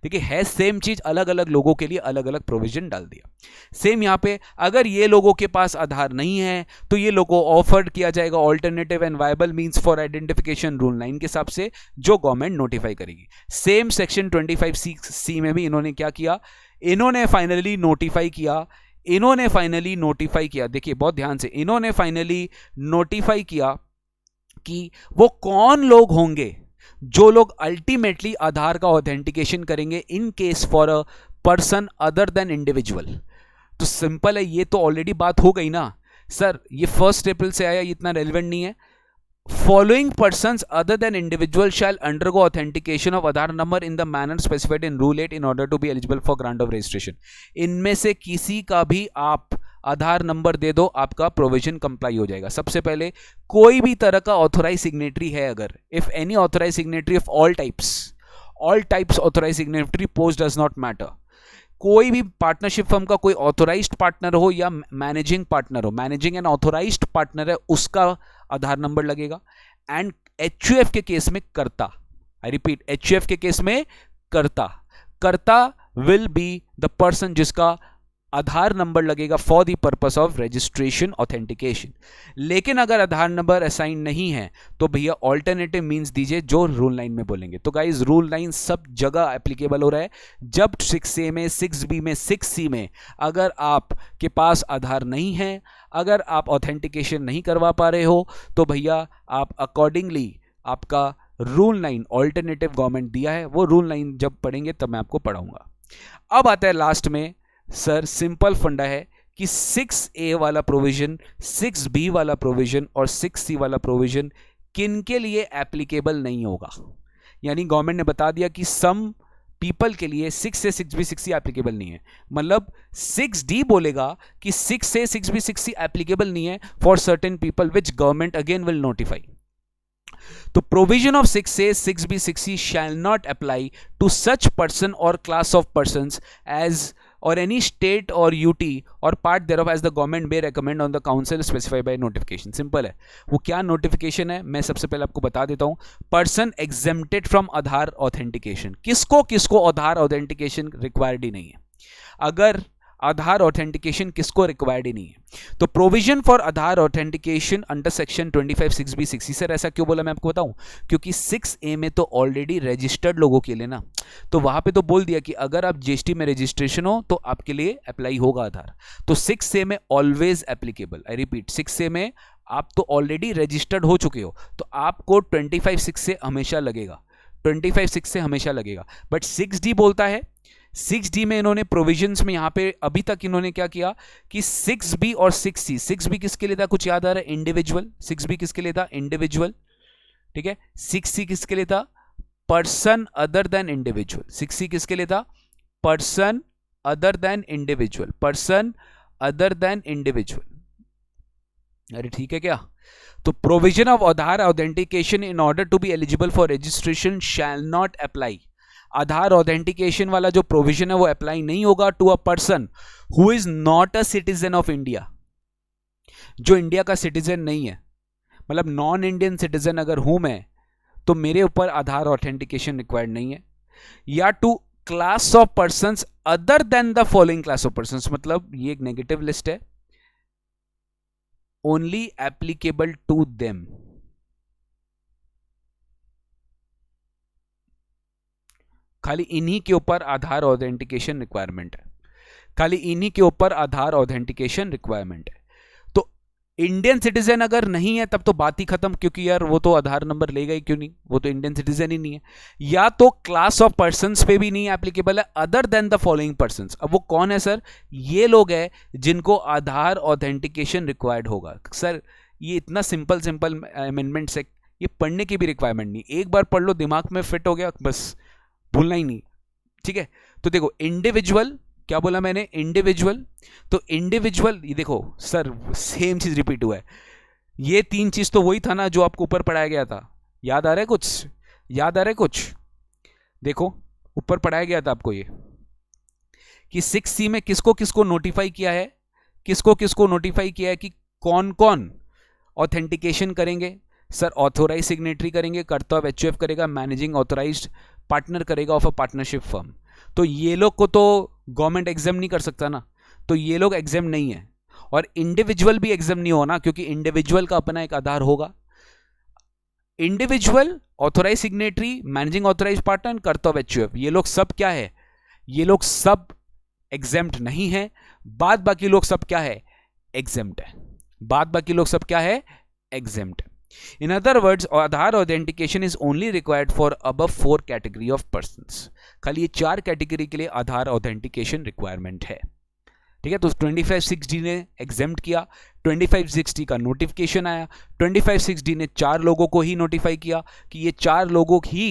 देखिए है सेम चीज, अलग अलग लोगों के लिए अलग अलग प्रोविजन डाल दिया। सेम यहाँ पे अगर ये लोगों के पास आधार नहीं है तो ये लोगों को ऑफर्ड किया जाएगा alternative and viable means for identification rule 9 के हिसाब से, जो गवर्नमेंट नोटिफाई करेगी। सेम सेक्शन 25(C) में भी इन्होंने क्या किया, इन्होंने फाइनली नोटिफाई किया, देखिए बहुत ध्यान से, इन्होंने फाइनली नोटिफाई किया कि वो कौन लोग होंगे जो लोग अल्टीमेटली आधार का ऑथेंटिकेशन करेंगे in case for a person other than individual. तो सिंपल है, ये तो ऑलरेडी बात हो गई ना सर, ये 1 अप्रैल से आया, ये इतना रेलिवेंट नहीं है। Following persons other than individual shall undergo authentication of Aadhaar number in the manner specified in Rule 8 in order to be eligible for grant of registration। इनमें से किसी का भी आप आधार नंबर दे दो, आपका प्रोविजन कंप्लाई हो जाएगा। सबसे पहले कोई भी तरह का ऑथोराइज सिग्नेटरी है, अगर if any authorise signatory of all types authorise signatory post does not matter, कोई भी पार्टनरशिप फर्म का कोई ऑथोराइज्ड पार्टनर हो या मैनेजिंग पार्टनर हो, मैनेजिंग एंड ऑथोराइज्ड पार्टनर है, उसका आधार नंबर लगेगा। एंड HUF के केस में कर्ता, आई रिपीट, HUF के केस में कर्ता, कर्ता विल बी द पर्सन जिसका आधार नंबर लगेगा for the purpose of registration authentication. लेकिन अगर आधार नंबर असाइन नहीं है तो भैया ऑल्टरनेटिव मींस दीजिए जो रूल 9 में बोलेंगे। तो गाइस रूल 9 सब जगह एप्लीकेबल हो रहा है। जब 6A में, 6B में, 6C में अगर आपके पास आधार नहीं है, अगर आप ऑथेंटिकेशन नहीं करवा पा रहे हो, तो भैया आप अकॉर्डिंगली आपका रूल 9 ऑल्टरनेटिव गवर्नमेंट दिया है, वो रूल 9 जब पढ़ेंगे तब मैं आपको पढ़ाऊंगा। अब आता है लास्ट में, सर सिंपल फंडा है कि 6A वाला प्रोविजन, 6B वाला प्रोविजन और 6C वाला प्रोविजन किन के लिए एप्लीकेबल नहीं होगा। यानी गवर्नमेंट ने बता दिया कि सम पीपल के लिए 6A, 6B, 6C एप्लीकेबल नहीं है। मतलब 6D बोलेगा कि 6A, 6B, 6C एप्लीकेबल नहीं है for certain people which government again will notify. तो provision of 6A, 6B, 6C shall not apply to such person or class of persons as or any state or UT or part thereof as the government may recommend on the council specified by notification। Simple है। वो क्या नोटिफिकेशन है मैं सबसे पहले आपको बता देता हूं। Person exempted from Aadhaar authentication, किसको किसको आधार ऑथेंटिकेशन रिक्वायर्ड ही नहीं है। अगर आधार ऑथेंटिकेशन किसको रिक्वायर्ड ही नहीं है तो provision for Aadhaar authentication under section 25 6B 6C। Sir ऐसा क्यों बोला मैं आपको बताऊं, क्योंकि 6A में तो ऑलरेडी रजिस्टर्ड लोगों के लिए ना, तो वहां पे तो बोल दिया कि अगर आप GST में रजिस्ट्रेशन हो तो आपके लिए अप्लाई होगा आधार। तो 6A में always applicable. I repeat, 6A में आप तो ऑलरेडी रजिस्टर्ड हो चुके हो तो आपको 25 6 से हमेशा लगेगा, 25 6 से हमेशा लगेगा। बट 6D बोलता है, 6D में इन्होंने प्रोविजंस में यहां पे अभी तक इन्होंने क्या किया कि 6B और 6C, 6B किसके लिए था कुछ याद आ रहा है, इंडिविजुअल। 6B किसके लिए था, इंडिविजुअल, ठीक है। 6C किसके लिए था, person other than individual. 6C किसके लिए था, person other than individual, person other than individual. अरे ठीक है क्या। तो provision of Aadhaar authentication in order to be eligible for registration shall not apply. Aadhaar authentication वाला जो प्रोविजन है वो अप्लाई नहीं होगा to a person who is not a citizen of India, जो इंडिया का सिटीजन नहीं है। मतलब नॉन इंडियन सिटीजन अगर हूं मैं तो मेरे ऊपर आधार ऑथेंटिकेशन रिक्वायर्ड नहीं है। या to class of persons other than the following class of persons, मतलब ये एक नेगेटिव लिस्ट है, ओनली एप्लीकेबल टू देम। खाली इन्हीं के ऊपर आधार ऑथेंटिकेशन रिक्वायरमेंट है, खाली इन्हीं के ऊपर आधार ऑथेंटिकेशन रिक्वायरमेंट है। तो इंडियन सिटीजन अगर नहीं है तब तो बात ही खत्म, क्योंकि यार वो तो आधार नंबर लेगा ही क्यों नहीं, वो तो इंडियन सिटीजन ही नहीं है। या तो क्लास ऑफ पर्संस पे भी नहीं एप्लीकेबल है other than the following persons. अब वो कौन है सर, ये लोग हैं जिनको आधार ऑथेंटिकेशन रिक्वायर्ड होगा। सर ये इतना सिंपल सिंपल अमेंडमेंट्स है, ये पढ़ने की भी रिक्वायरमेंट नहीं, एक बार पढ़ लो दिमाग में फिट हो गया बस, भूलना ही नहीं, ठीक है। तो देखो इंडिविजुअल, क्या बोला मैंने, इंडिविजुअल। तो इंडिविजुअल, ये देखो सर सेम चीज रिपीट हुआ है, ये तीन चीज तो वही था ना जो आपको ऊपर पढ़ाया गया था। याद आ रहा है कुछ, याद आ रहा है कुछ, देखो ऊपर पढ़ाया गया था आपको ये कि 6C में किसको किसको नोटिफाई किया है, किसको किसको नोटिफाई किया है कि कौन कौन ऑथेंटिकेशन करेंगे। सर ऑथोराइज सिग्नेटरी करेंगे, कर्ता ऑफ HUF करेगा, मैनेजिंग ऑथोराइज्ड पार्टनर करेगा ऑफ अ पार्टनरशिप फर्म। तो ये लोग को तो गवर्नमेंट एग्जाम नहीं कर सकता ना, तो ये लोग एग्जाम नहीं है। और इंडिविजुअल भी एग्जाम नहीं होना, क्योंकि इंडिविजुअल का अपना एक आधार होगा। Individual, authorise signatory, managing authorise partner, karta of HUF, ये लोग सब क्या है, ये लोग सब एग्जाम्प्ट नहीं है। बाद बाकी लोग सब क्या है, एग्जाम्प्ट है। बाद बाकी लोग सब क्या है, एग्जाम्प्ट है। In other words, Aadhaar authentication is only required for above 4 category of persons। खाली ये 4 कैटेगरी के लिए आधार ऑथेंटिकेशन रिक्वायरमेंट है, ठीक है। तो 25 6D ने एग्जेम्प्ट किया, 25 6D का नोटिफिकेशन आया, 25 6D ने 4 लोगों को ही नोटिफाई किया कि ये 4 लोगों ही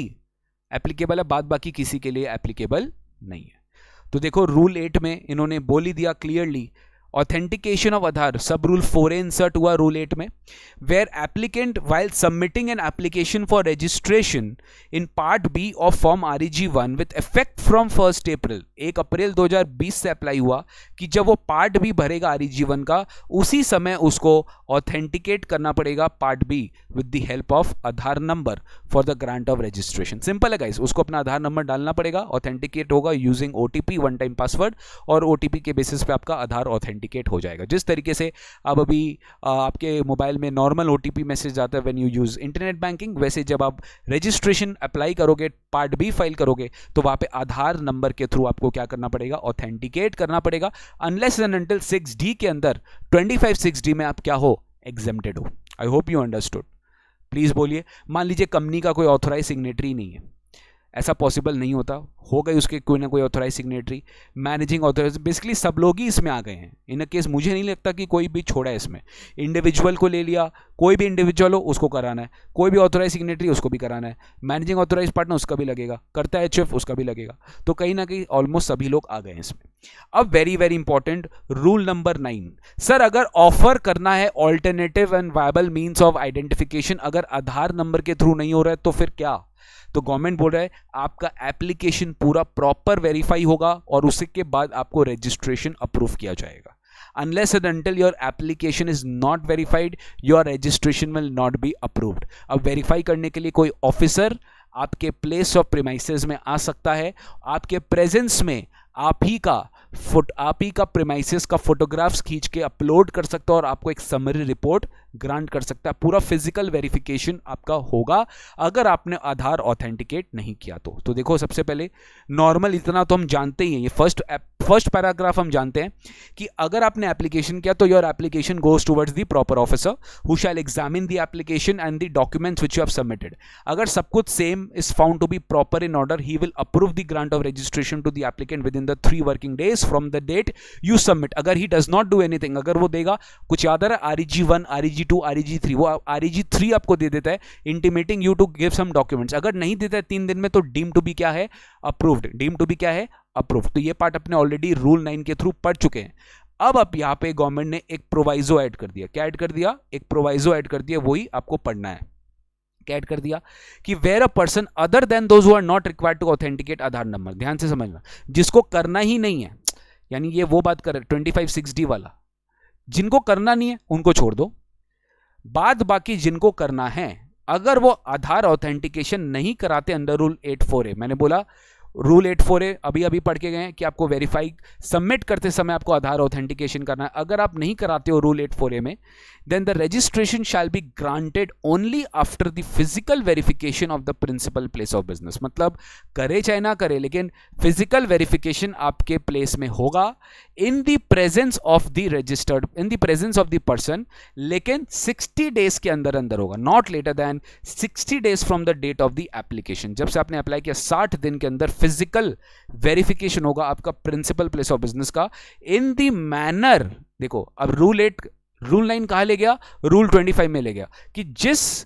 एप्लीकेबल है, बाद बाकी किसी के लिए एप्लीकेबल नहीं है। तो देखो रूल 8 में इन्होंने बोल ही दिया क्लियरली, ऑथेंटिकेशन ऑफ आधार, सब रूल 4A इंसर्ट हुआ रूल 8 में, where applicant while submitting an application for registration in part B of form REG1 with effect from 1 April, 1 April 2020 से अप्लाई हुआ कि जब वो पार्ट बी भरेगा REG1 का, उसी समय उसको ऑथेंटिकेट करना पड़ेगा part be with the help of Aadhaar number for the grant of registration. Simple है गाइस, उसको अपना आधार नंबर डालना पड़ेगा, ऑथेंटिकेट होगा using OTP, one time password, और OTP के बेसिस पे आपका आधार ऑथेंटिकेट हो जाएगा। जिस तरीके से अब अभी आपके मोबाइल में नॉर्मल OTP मैसेज आता है when you use internet banking, वैसे जब आप रजिस्ट्रेशन अप्लाई करोगे, पार्ट बी फाइल करोगे, तो वहां पे आधार नंबर के थ्रू आपको क्या करना पड़ेगा, ऑथेंटिकेट करना पड़ेगा, अनलेस एंड अनटिल 6D के अंदर 25(6)D में आप क्या हो, एग्जेम्प्टेड हो। आई होप यू अंडरस्टूड। प्लीज बोलिए। मान लीजिए कंपनी का कोई ऑथोराइज सिग्नेटरी नहीं है, ऐसा पॉसिबल नहीं होता, हो गई उसके कोई ना कोई authorise signatory, managing authorise, basically सब लोग ही इसमें आ गए हैं। इन केस मुझे नहीं लगता कि कोई भी छोड़ा है इसमें। इंडिविजुअल को ले लिया, कोई भी इंडिविजुअल हो उसको कराना है, कोई भी ऑथोराइज सिग्नेटरी उसको भी कराना है, मैनेजिंग ऑथोराइज पार्टनर उसका भी लगेगा, करता है HF उसका भी लगेगा, तो कहीं ना कहीं ऑलमोस्ट सभी लोग आ गए हैं इसमें। अब very very important rule number 9, sir अगर ऑफर करना है alternative and viable means of identification, अगर आधार नंबर के थ्रू नहीं हो रहा है तो फिर क्या? तो गवर्नमेंट बोल रहा है आपका एप्लीकेशन पूरा प्रॉपर वेरीफाई होगा और उसके बाद आपको रजिस्ट्रेशन अप्रूव किया जाएगा। Unless and until your application is not verified, your registration will not be approved. अब वेरीफाई करने के लिए कोई ऑफिसर आपके प्लेस ऑफ प्रीमाइसेस में आ सकता है, आपके प्रेजेंस में आप ही का प्रीमाइसेस का फोटोग्राफ्स खींच के अपलोड कर सकता है और आपको एक समरी रिपोर्ट ग्रांट कर सकता है। पूरा फिजिकल वेरिफिकेशन आपका होगा अगर आपने आधार ऑथेंटिकेट नहीं किया तो देखो, सबसे पहले नॉर्मल इतना तो हम जानते ही हैं, ये फर्स्ट पैराग्राफ हम जानते हैं कि अगर आपने एप्लीकेशन किया तो your application goes towards the proper officer who shall examine the application and the documents which you have submitted. अगर सब कुछ same is found to be proper in order, he will approve the grant of registration to the applicant within the 3 working days from the date you submit. अगर he does not do anything, अगर वो देगा कुछ याद आ रहा है REG1, REG2, REG3, वो REG3 आपको दे देता है intimating you to give some documents, अगर नहीं देता है 3 दिन में तो डीम टू बी क्या है, अप्रूव्ड। डीम टू बी क्या है, अप्रूव्ड। तो ये पार्ट अपने ऑलरेडी रूल 9 के थ्रू पढ़ चुके हैं। अब आप यहां पे गवर्नमेंट ने एक प्रोवाइजो ऐड कर दिया। क्या ऐड कर दिया? एक प्रोवाइजो ऐड कर दिया, वही आपको पढ़ना है। क्या ऐड कर दिया कि where a person other than those who are not required to authenticate Aadhaar number, ध्यान से समझना, जिसको करना ही नहीं है, यानी ये वो बात कर 25(6)D वाला, जिनको करना नहीं है उनको छोड़ दो, बाद बाकी जिनको करना है, अगर वो आधार ऑथेंटिकेशन नहीं कराते अंडर रूल 8(4)A, मैंने बोला रूल 8(4)A अभी पढ़ के गए हैं कि आपको वेरीफाई सबमिट करते समय आपको आधार ऑथेंटिकेशन करना है। अगर आप नहीं कराते हो रूल 8(4)A में, then the registration shall be granted only after the physical verification of the principal place of business. मतलब करे चाहे ना करे, लेकिन फिजिकल वेरिफिकेशन आपके प्लेस में होगा in the presence of the registered, in the presence of the person, लेकिन 60 डेज के अंदर अंदर होगा, not later than 60 days from the date of the application. जब से आपने अप्लाई किया 60 दिन के अंदर फिजिकल वेरिफिकेशन होगा आपका प्रिंसिपल प्लेस ऑफ बिजनेस का, इन द मैनर। देखो अब रूल 9 कहां ले गया, रूल 25 में ले गया कि जिस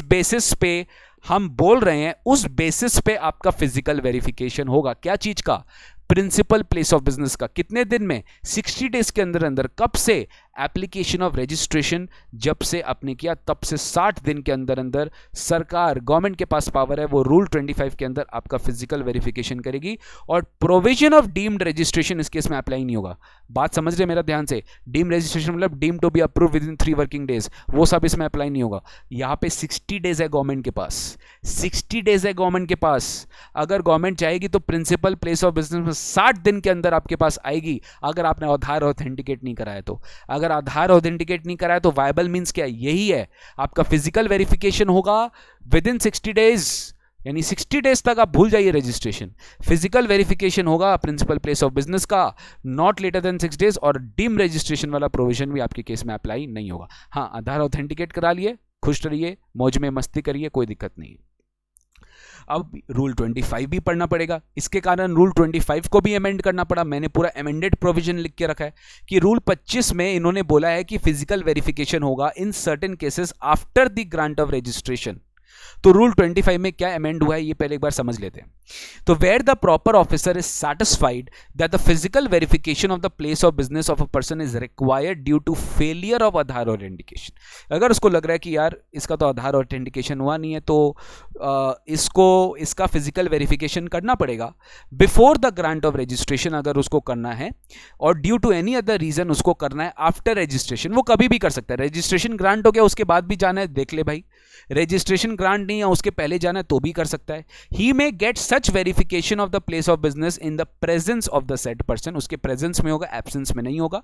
बेसिस पे हम बोल रहे हैं उस बेसिस पे आपका फिजिकल वेरिफिकेशन होगा। क्या चीज का? प्रिंसिपल प्लेस ऑफ बिजनेस का। कितने दिन में? 60 डेज के अंदर अंदर। कब से? एप्लीकेशन ऑफ रजिस्ट्रेशन जब से आपने किया तब से 60 दिन के अंदर अंदर सरकार, गवर्नमेंट के पास पावर है, वो रूल 25 के अंदर आपका फिजिकल वेरिफिकेशन करेगी। और प्रोविजन ऑफ डीम्ड रजिस्ट्रेशन इस केस में अप्लाई नहीं होगा। बात समझ रहे मेरा ध्यान से? डीम्ड रजिस्ट्रेशन मतलब deem to be approve within 3 working days, वो सब इसमें अप्लाई नहीं होगा। यहां पे 60 डेज है गवर्नमेंट के पास, 60 डेज है गवर्नमेंट के पास। अगर गवर्नमेंट चाहेगी तो प्रिंसिपल प्लेस ऑफ बिजनेस में 60 दिन के अंदर आपके पास आएगी, अगर आपने आधार ऑथेंटिकेट नहीं कराया तो। अगर आधार ऑथेंटिकेट नहीं कराया तो वायबल मींस क्या? यही है, आपका फिजिकल वेरिफिकेशन होगा विद इन 60 डेज, यानी 60 डेज तक आप भूल जाइए रजिस्ट्रेशन। फिजिकल वेरिफिकेशन होगा प्रिंसिपल प्लेस ऑफ बिजनेस का, नॉट लेटर देन 6 डेज, और डीम रजिस्ट्रेशन वाला प्रोविजन भी आपके केस में अप्लाई नहीं होगा। हाँ, आधार ऑथेंटिकेट करा लिए, खुश रहिए, मौज में मस्ती करिए, कोई दिक्कत नहीं। अब रूल 25 भी पढ़ना पड़ेगा, इसके कारण रूल 25 को भी अमेंड करना पड़ा। मैंने पूरा अमेंडेड प्रोविजन लिख के रखा है कि रूल 25 में इन्होंने बोला है कि फिजिकल वेरिफिकेशन होगा in certain cases after the grant of registration. तो रूल 25 में क्या अमेंड हुआ है ये पहले एक बार समझ लेते हैं। तो where the proper officer is satisfied that the physical verification of the place of business of a person is required due to failure of Aadhaar authentication. अगर उसको लग रहा है कि यार इसका तो आधार ऑथेंटिकेशन हुआ नहीं है तो इसको इसका फिजिकल वेरिफिकेशन करना पड़ेगा before the grant of registration, अगर उसको करना है, और due to any other reason उसको करना है आफ्टर रजिस्ट्रेशन, वो कभी भी कर सकता है। रजिस्ट्रेशन ग्रांट हो गया उसके बाद भी जाना है, देख ले भाई, रजिस्ट्रेशन ग्रांट नहीं है उसके पहले जाना है तो भी कर सकता है। He may get such verification of the place of business in the presence of the said person, उसके प्रेजेंस में होगा, एब्सेंस में नहीं होगा,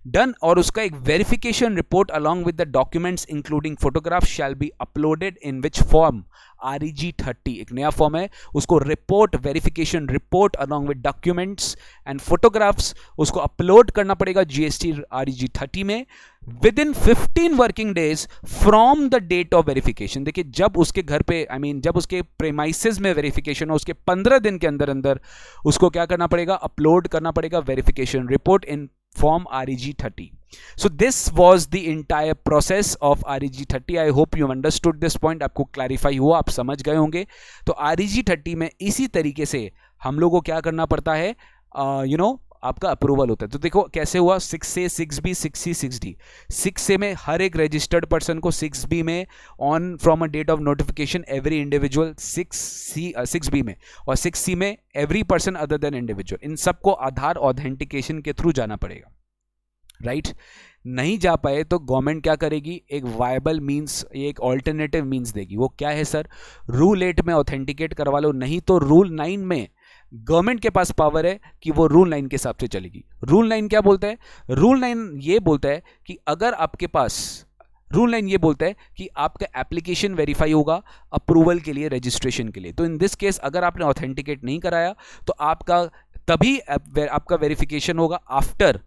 डन, और उसका एक verification report along with the documents including photograph shall be uploaded in which form, REG 30 एक नया फॉर्म है, उसको report, verification report along with documents and photographs उसको अपलोड करना पड़ेगा GST REG 30 में within 15 working days from the date of verification. देखिए जब उसके घर पे जब उसके प्रेमाइसेस में वेरिफिकेशन हो उसके 15 दिन के अंदर अंदर उसको क्या करना पड़ेगा, अपलोड करना पड़ेगा verification report in form REG 30. So this was the entire process of REG 30. I hope you understood this point. आपको क्लैरिफाई हुआ, आप समझ गए होंगे। तो REG 30 में इसी तरीके से हम लोगों को क्या करना पड़ता है, आपका अप्रूवल होता है। तो देखो कैसे हुआ, 6A 6B 6C 6D। 6A में हर एक रजिस्टर्ड पर्सन को, 6B में on from a date of notification every individual, 6B में, और 6C में every person other than individual, इन सबको आधार ऑथेंटिकेशन के थ्रू जाना पड़ेगा, राइट। नहीं जा पाए तो गवर्नमेंट क्या करेगी, एक वायबल मींस, एक ऑल्टरनेटिव मींस देगी। वो क्या है सर, रूल 8 में ऑथेंटिकेट करवा लो, नहीं तो रूल 9 में गवर्नमेंट के पास पावर है कि वो रूल 9 के हिसाब से चलेगी। रूल 9 क्या बोलता है, रूल 9 ये बोलता है कि अगर आपके पास, रूल 9 ये बोलता है कि आपका एप्लीकेशन वेरीफाई होगा अप्रूवल के लिए, रजिस्ट्रेशन के लिए। तो इन दिस केस अगर आपने ऑथेंटिकेट नहीं कराया तो आपका तभी आपका वेरिफिकेशन होगा आफ्टर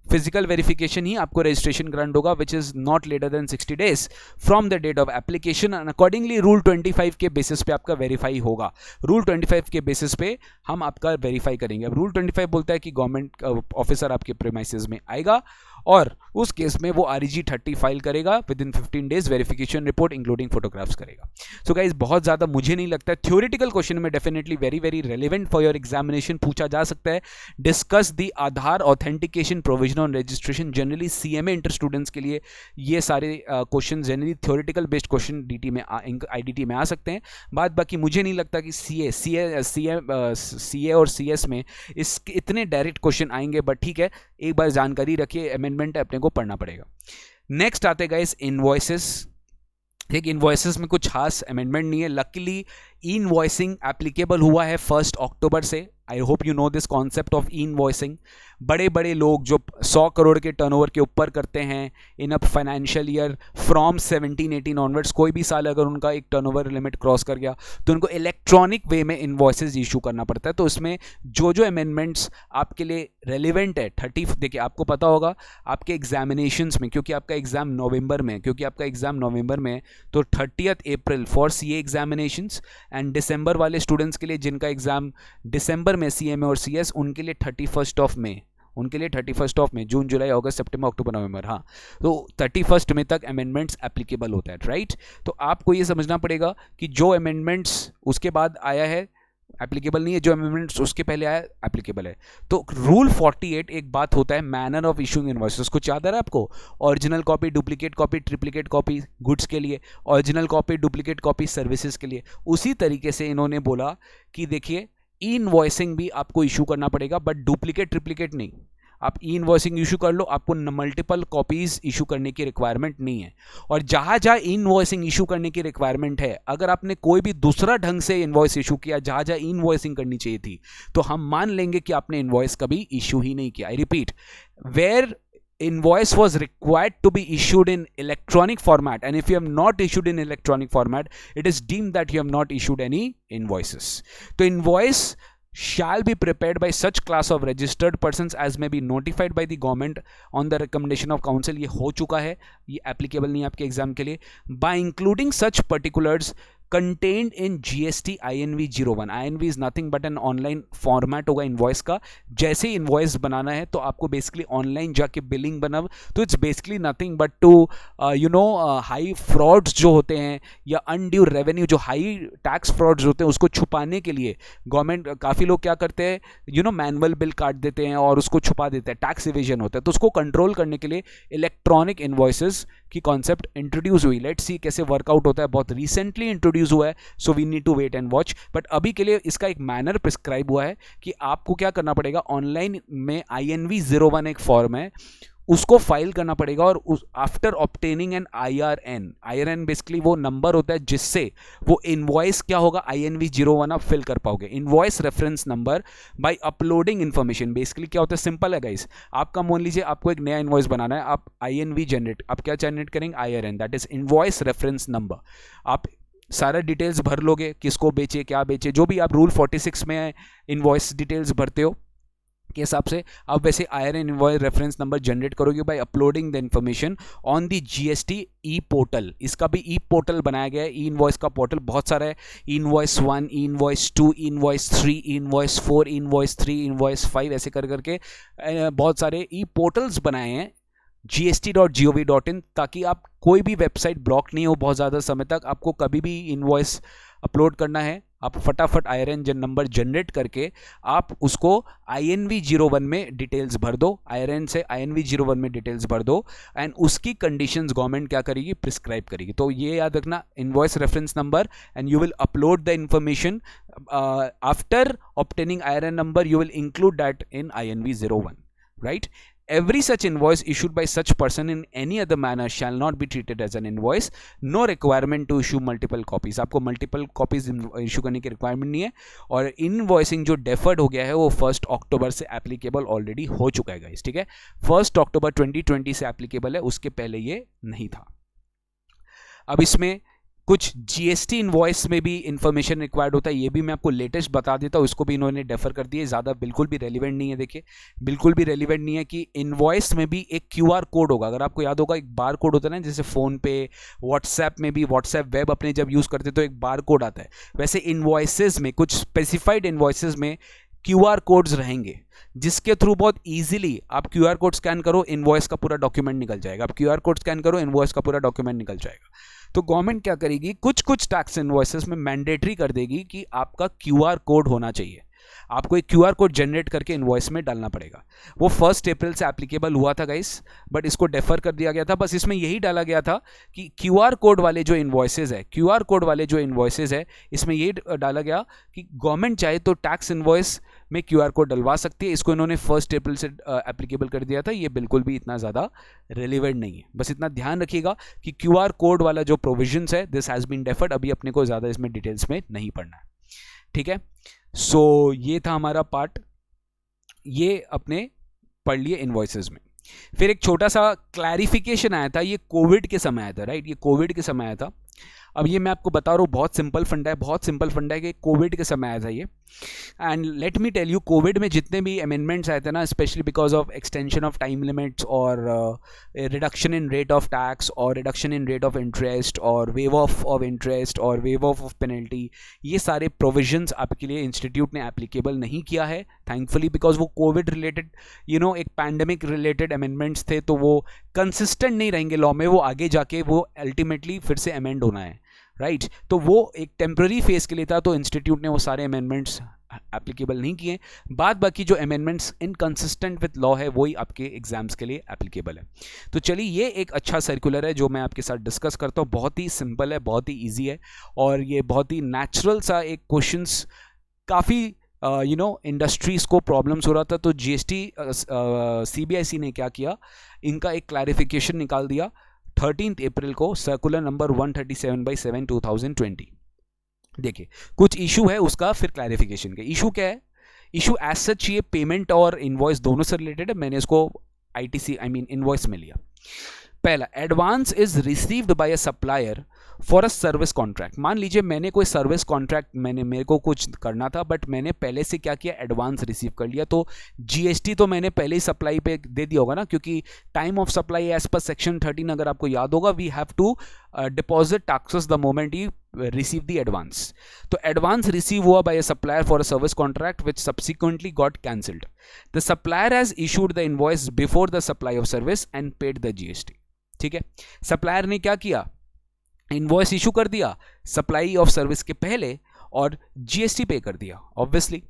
फिजिकल वेरिफिकेशन ही आपको रजिस्ट्रेशन ग्रांट होगा, which is not later than 60 days from the date of application, and accordingly rule 25 के बेसिस पे आपका वेरीफाई होगा। रूल 25 के बेसिस पे हम आपका वेरीफाई करेंगे। अब रूल 25 बोलता है कि गवर्नमेंट ऑफिसर आपके प्रेमाइसेस में आएगा और उस केस में वो REG 30 फाइल करेगा, with in 15 days verification report including photographs करेगा। सो गाइज बहुत ज़्यादा मुझे नहीं लगता, थ्योरेटिकल क्वेश्चन में definitely very very relevant for your examination पूछा जा सकता है। Discuss the Aadhaar authentication provision on registration. Generally CMA inter students के लिए ये सारे question generally theoretical based question DT में IDT में आ सकते हैं। बाकी मुझे नहीं लगता कि CA और CS में इतने डायरेक्ट क्वेश्चन आएंगे, बट ठीक है, एक बार जानकारी रखिए, अमेंडमेंट है, अपने को पढ़ना पड़ेगा। नेक्स्ट आते गाइस इनवॉइसेस। ठीक, इनवॉइसेस में कुछ खास अमेंडमेंट नहीं है। लकीली इनवॉइसिंग एप्लीकेबल हुआ है 1 अक्टूबर से। आई hope you know this concept of invoicing. बड़े बड़े लोग जो 100 करोड़ के टर्नओवर के ऊपर करते हैं in a financial year from 17-18 onwards, कोई भी साल अगर उनका एक टर्नओवर लिमिट क्रॉस कर गया तो उनको इलेक्ट्रॉनिक वे में इनवॉइसेस इशू करना पड़ता है। तो इसमें जो जो अमेंडमेंट्स आपके लिए रेलिवेंट है 30, देखिए आपको पता होगा आपके एग्जामिनेशंस में, क्योंकि आपका एग्जाम नवंबर में है, तो 30 अप्रैल फॉर CA एग्जामिनेशंस, एंड दिसंबर वाले स्टूडेंट्स के लिए जिनका एग्जाम दिसंबर में CMA और CS, उनके लिए 31 मई, जून जुलाई अगस्त सितंबर अक्टूबर नवंबर, हाँ, तो 31 मई तक अमेंडमेंट्स एप्लीकेबल होता है, राइट। तो आपको ये समझना पड़ेगा कि जो अमेंडमेंट्स उसके बाद आया है एप्लीकेबल नहीं है, जो अमेंडमेंट्स उसके पहले आया एप्लीकेबल है। तो रूल 48 एक बात होता है मैनर ऑफ इशूइंग इनवॉइसेस, कुछ याद आ रहा है आपको, original copy, duplicate copy, triplicate copy goods के लिए, original copy, duplicate copy services के लिए। उसी तरीके से इन्होंने बोला कि देखिए इनवॉइसिंग भी आपको इशू करना पड़ेगा, बट डुप्लीकेट ट्रिप्लीकेट नहीं। आप इनवॉइसिंग इशू कर लो, आपको मल्टीपल कॉपीज इशू करने की रिक्वायरमेंट नहीं है। और जहां जहां इनवॉइसिंग इशू करने की रिक्वायरमेंट है, अगर आपने कोई भी दूसरा ढंग से इनवॉइस इशू किया जहां जहां इनवॉइसिंग करनी चाहिए थी, तो हम मान लेंगे कि आपने इनवॉइस कभी इशू ही नहीं किया। I repeat, where invoice was required to be issued in electronic format, and if you have not issued in electronic format, it is deemed that you have not issued any invoices. So invoice shall be prepared by such class of registered persons as may be notified by the government on the recommendation of council। ये हो चुका है, ये applicable नहीं है आपके एग्जाम के लिए। by including such particulars contained in GST INV 01। INV is nothing but an online format होगा इन्वॉइस का। जैसे इन्वॉइस बनाना है तो आपको बेसिकली ऑनलाइन जाके बिलिंग बना, तो it's basically nothing but to high frauds जो होते हैं या अनड्यू रेवेन्यू, जो हाई टैक्स फ्रॉड्स होते हैं उसको छुपाने के लिए गवर्नमेंट, काफ़ी लोग क्या करते हैं मैनुअल बिल काट देते हैं और उसको छुपा देते हैं, टैक्स इवेजन होता है। तो उसको कंट्रोल करने के लिए इलेक्ट्रॉनिक इन्वॉइसेस की कॉन्सेप्ट इंट्रोड्यूस हुई। लेट्स सी कैसे वर्कआउट होता है, बहुत रिसेंटली इंट्रोड्यूस हुआ है, so we need to wait and watch. But अभी के लिए इसका एक मैनर प्रिस्क्राइब हुआ है कि आपको क्या करना पड़ेगा, ऑनलाइन में INV 01 एक फॉर्म है, उसको फाइल करना पड़ेगा और after obtaining an IRN basically वो नंबर होता है जिससे वो इनवॉइस क्या होगा, INV 01 आप फिल कर पाओगे, invoice reference number, by uploading information. Basically क्या होता है, सिंपल है गाइस, आपका मान लीजिए आपको एक नया इनवॉइस बनाना है, आप INV जनरेट, आप क्या जनरेट करेंगे, IRN, that is invoice reference number. आप सारा डिटेल्स भर लोगे, किसको बेचे, क्या बेचे, जो भी आप रूल 46 में इनवॉइस डिटेल्स भरते हो के हिसाब से आप वैसे IRN invoice reference number generate करोगे by uploading the information on the GST e portal. इसका भी ई पोर्टल बनाया गया है, ई इनवॉइस का पोर्टल बहुत सारा है, invoice 1, invoice 2, invoice 3, invoice 4, invoice 3, invoice 5, ऐसे कर करके बहुत सारे ई पोर्टल्स बनाए हैं gst.gov.in, ताकि आप कोई भी वेबसाइट ब्लॉक नहीं हो बहुत ज़्यादा समय तक। आपको कभी भी इनवॉइस अपलोड करना है, आप फटाफट IRN नंबर जनरेट करके आप उसको INV 01 में डिटेल्स भर दो, IRN से INV 01 में डिटेल्स भर दो, एंड उसकी कंडीशंस गवर्नमेंट क्या करेगी, प्रिस्क्राइब करेगी। तो ये याद रखना, invoice reference number and you will upload the information after obtaining IRN number, you will include that in INV 01, right? Every such invoice issued by such person in any other manner shall not be treated as an invoice. No requirement to issue multiple copies. आपको multiple copies इशू करने की रिक्वायरमेंट नहीं है। और इनवॉइसिंग जो डेफर्ड हो गया है वो 1 अक्टूबर से एप्लीकेबल ऑलरेडी हो चुका है गाइस, ठीक है। 1 अक्टूबर 2020 से एप्लीकेबल है, उसके पहले ये नहीं था। अब इसमें कुछ GST इनवॉइस में भी इंफॉर्मेशन रिक्वायर्ड होता है, ये भी मैं आपको लेटेस्ट बता देता हूँ, इसको भी इन्होंने डेफर कर दिया, ज़्यादा बिल्कुल भी रेलिवेंट नहीं है। देखिए बिल्कुल भी रेलिवेंट नहीं है कि इनवॉइस में भी एक QR कोड होगा। अगर आपको याद होगा, एक बार कोड होता है ना, जैसे फ़ोन पे, व्हाट्सएप में भी, व्हाट्सएप वेब अपने जब यूज़ करते तो एक बार कोड आता है, वैसे इनवॉइसेस में, कुछ स्पेसिफाइड इनवॉइसेस में QR कोड्स रहेंगे, जिसके थ्रू बहुत इजीली आप QR कोड स्कैन करो, इनवॉइस का पूरा डॉक्यूमेंट निकल जाएगा। आप QR कोड स्कैन करो, इनवॉइस का पूरा डॉक्यूमेंट निकल जाएगा। तो गवर्नमेंट क्या करेगी, कुछ कुछ टैक्स इनवॉइसेस में मैंडेटरी कर देगी कि आपका QR कोड होना चाहिए, आपको एक QR कोड जनरेट करके इनवॉइस में डालना पड़ेगा। वो 1 अप्रैल से एप्लीकेबल हुआ था गाइस, बट इसको डेफर कर दिया गया था। बस इसमें यही डाला गया था कि QR कोड वाले जो इनवॉइसेज है, QR कोड वाले जो इनवॉइसेज है, इसमें ये डाला गया कि गवर्नमेंट चाहे तो टैक्स इनवॉइस में QR कोड डलवा सकती है। इसको इन्होंने 1 अप्रैल से एप्लीकेबल कर दिया था। ये बिल्कुल भी इतना ज़्यादा रेलिवेंट नहीं है। बस इतना ध्यान रखिएगा कि QR कोड वाला जो प्रोविजंस है, दिस हैज़ बीन डेफर्ड। अभी अपने को ज़्यादा इसमें डिटेल्स में नहीं पढ़ना है, ठीक है। सो ये था हमारा पार्ट, ये अपने पढ़ लिए इनवॉइसेस में। फिर एक छोटा सा क्लैरिफिकेशन आया था, ये कोविड के समय आया था, राइट, ये कोविड के समय आया था। अब ये मैं आपको बता रहा हूँ, बहुत सिंपल फंडा है, बहुत सिंपल फंडा है कि कोविड के समय आया था ये। And let me tell you, Covid में जितने भी अमेंडमेंट्स आए थे ना, specially because of extension of time limits और reduction in rate of tax और reduction in rate of interest और वेव ऑफ इंटरेस्ट और वेव ऑफ पेनल्टी, ये सारे प्रोविजंस आपके लिए इंस्टीट्यूट ने एप्लीकेबल नहीं किया है थैंकफुली, बिकॉज वो कोविड रिलेटेड एक पैंडमिक रिलेटेड अमेंडमेंट्स थे, तो वो कंसिस्टेंट नहीं रहेंगे लॉ में, वो आगे जाके वो अल्टीमेटली फिर से अमेंड होना है, राइट। तो वो एक टेम्प्रेरी फेज के लिए था, तो इंस्टीट्यूट ने वो सारे अमेंडमेंट्स एप्लीकेबल नहीं किए। बाद बाकी जो अमेंडमेंट्स इनकंसिस्टेंट विद लॉ है, वही आपके एग्जाम्स के लिए एप्लीकेबल है। तो चलिए, ये एक अच्छा सर्कुलर है जो मैं आपके साथ डिस्कस करता हूँ। बहुत ही सिंपल है, बहुत ही ईजी है, और ये बहुत ही नेचुरल सा एक क्वेश्चंस, काफ़ी इंडस्ट्रीज़ को प्रॉब्लम्स हो रहा था, तो GST CBIC ने क्या किया, इनका एक क्लैरिफिकेशन निकाल दिया 13 अप्रैल को, सर्कुलर नंबर 137/7 2020। देखिए, कुछ इशू है उसका, फिर क्लैरिफिकेशन का इशू क्या है। इशू एज सच ये पेमेंट और इनवॉइस दोनों से रिलेटेड है, मैंने इसको ITC इनवॉइस में लिया। पहला, advance is received by a supplier for a service contract. मान लीजिए मैंने कोई सर्विस कॉन्ट्रैक्ट, मेरे को कुछ करना था, बट मैंने पहले से क्या किया, एडवांस रिसीव कर लिया, तो जीएसटी तो मैंने पहले ही सप्लाई पे दे दिया होगा ना, क्योंकि टाइम ऑफ सप्लाई एज पर सेक्शन 13 अगर आपको याद होगा, we have to deposit taxes the moment you receive the advance. तो एडवांस रिसीव हुआ by a supplier for a service contract which subsequently got cancelled. The supplier has issued the invoice before the supply of service and paid the GST. ठीक है, सप्लायर ने क्या किया, इनवॉइस इशू कर दिया सप्लाई ऑफ सर्विस के पहले और जीएसटी पे कर दिया। ऑब्वियसली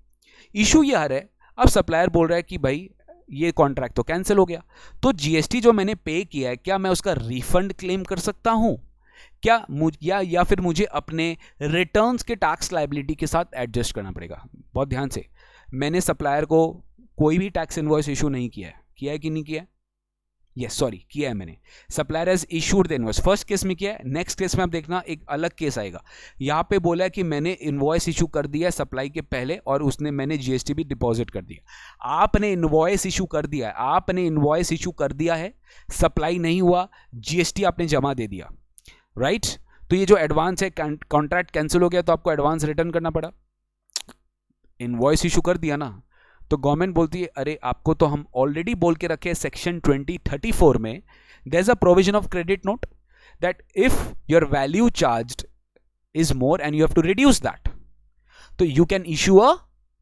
इशू ये आ रहा है, अब सप्लायर बोल रहा है कि भाई ये कॉन्ट्रैक्ट तो कैंसिल हो गया, तो जीएसटी जो मैंने पे किया है क्या मैं उसका रिफंड क्लेम कर सकता हूं क्या, या फिर मुझे अपने रिटर्न्स के टैक्स लायबिलिटी के साथ एडजस्ट करना पड़ेगा। बहुत ध्यान से, मैंने सप्लायर को कोई भी टैक्स इनवॉइस इशू नहीं किया है कि नहीं किया है, यस सॉरी किया है मैंने। Supplier has issued the invoice, first case में किया है, नेक्स्ट केस में आप देखना एक अलग केस आएगा, यहाँ पे बोला है कि मैंने इनवॉइस इशू कर दिया सप्लाई के पहले और मैंने जीएसटी भी डिपॉजिट कर दिया। आपने इनवॉइस इशू कर दिया है, आपने इनवॉइस इशू कर दिया है, सप्लाई नहीं हुआ, जीएसटी आपने जमा दे दिया, राइट तो ये जो एडवांस है, कॉन्ट्रैक्ट कैंसिल हो गया तो आपको एडवांस रिटर्न करना पड़ा। इनवॉइस इशू कर दिया ना, तो गवर्नमेंट बोलती है अरे आपको तो हम ऑलरेडी बोल के रखे सेक्शन 2034 में there is a provision of credit note that if your value charged is more and you have to reduce that, तो you can issue a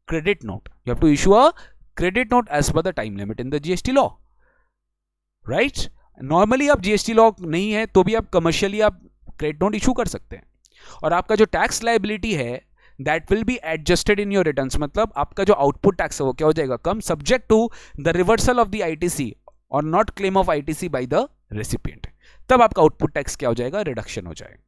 credit note, you have to issue a credit note as पर the time limit in the GST law, right. Normally आप जीएसटी लॉ नहीं है तो भी आप कमर्शियली आप क्रेडिट नोट इशू कर सकते हैं, और आपका जो टैक्स लायबिलिटी है that will be adjusted in your returns, मतलब आपका जो आउटपुट टैक्स है वो क्या हो जाएगा, कम, subject to the reversal of the ITC और not claim of ITC by the recipient, तब आपका आउटपुट टैक्स क्या हो जाएगा, रिडक्शन हो जाएगा।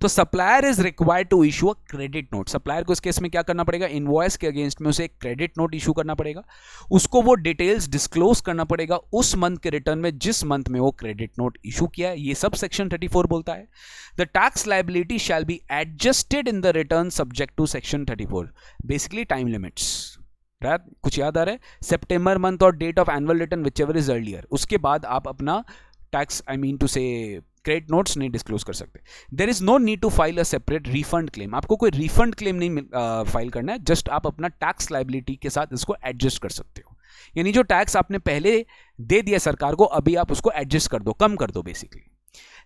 तो supplier is required to issue a credit note, supplier को इस केस में क्या करना पड़ेगा, इनवॉइस के अगेंस्ट में उसे एक क्रेडिट नोट इशू करना पड़ेगा, उसको वो डिटेल्स डिस्क्लोज करना पड़ेगा उस मंथ के रिटर्न में जिस मंथ में वो क्रेडिट नोट इशू किया है, ये सब सेक्शन 34 बोलता है। The tax liability shall be adjusted in the return subject to section 34, basically time limits, कुछ याद आ रहा है, सितंबर मंथ और date of annual return whichever is earlier, उसके बाद आप अपना टैक्स टू से क्रेडिट नोट्स नहीं डिस्क्लोज कर सकते। There is no need to file a separate refund claim, आपको कोई रिफंड क्लेम नहीं फाइल करना है, जस्ट आप अपना टैक्स लायबिलिटी के साथ इसको एडजस्ट कर सकते हो, यानी जो टैक्स आपने पहले दे दिया सरकार को अभी आप उसको एडजस्ट कर दो, कम कर दो बेसिकली।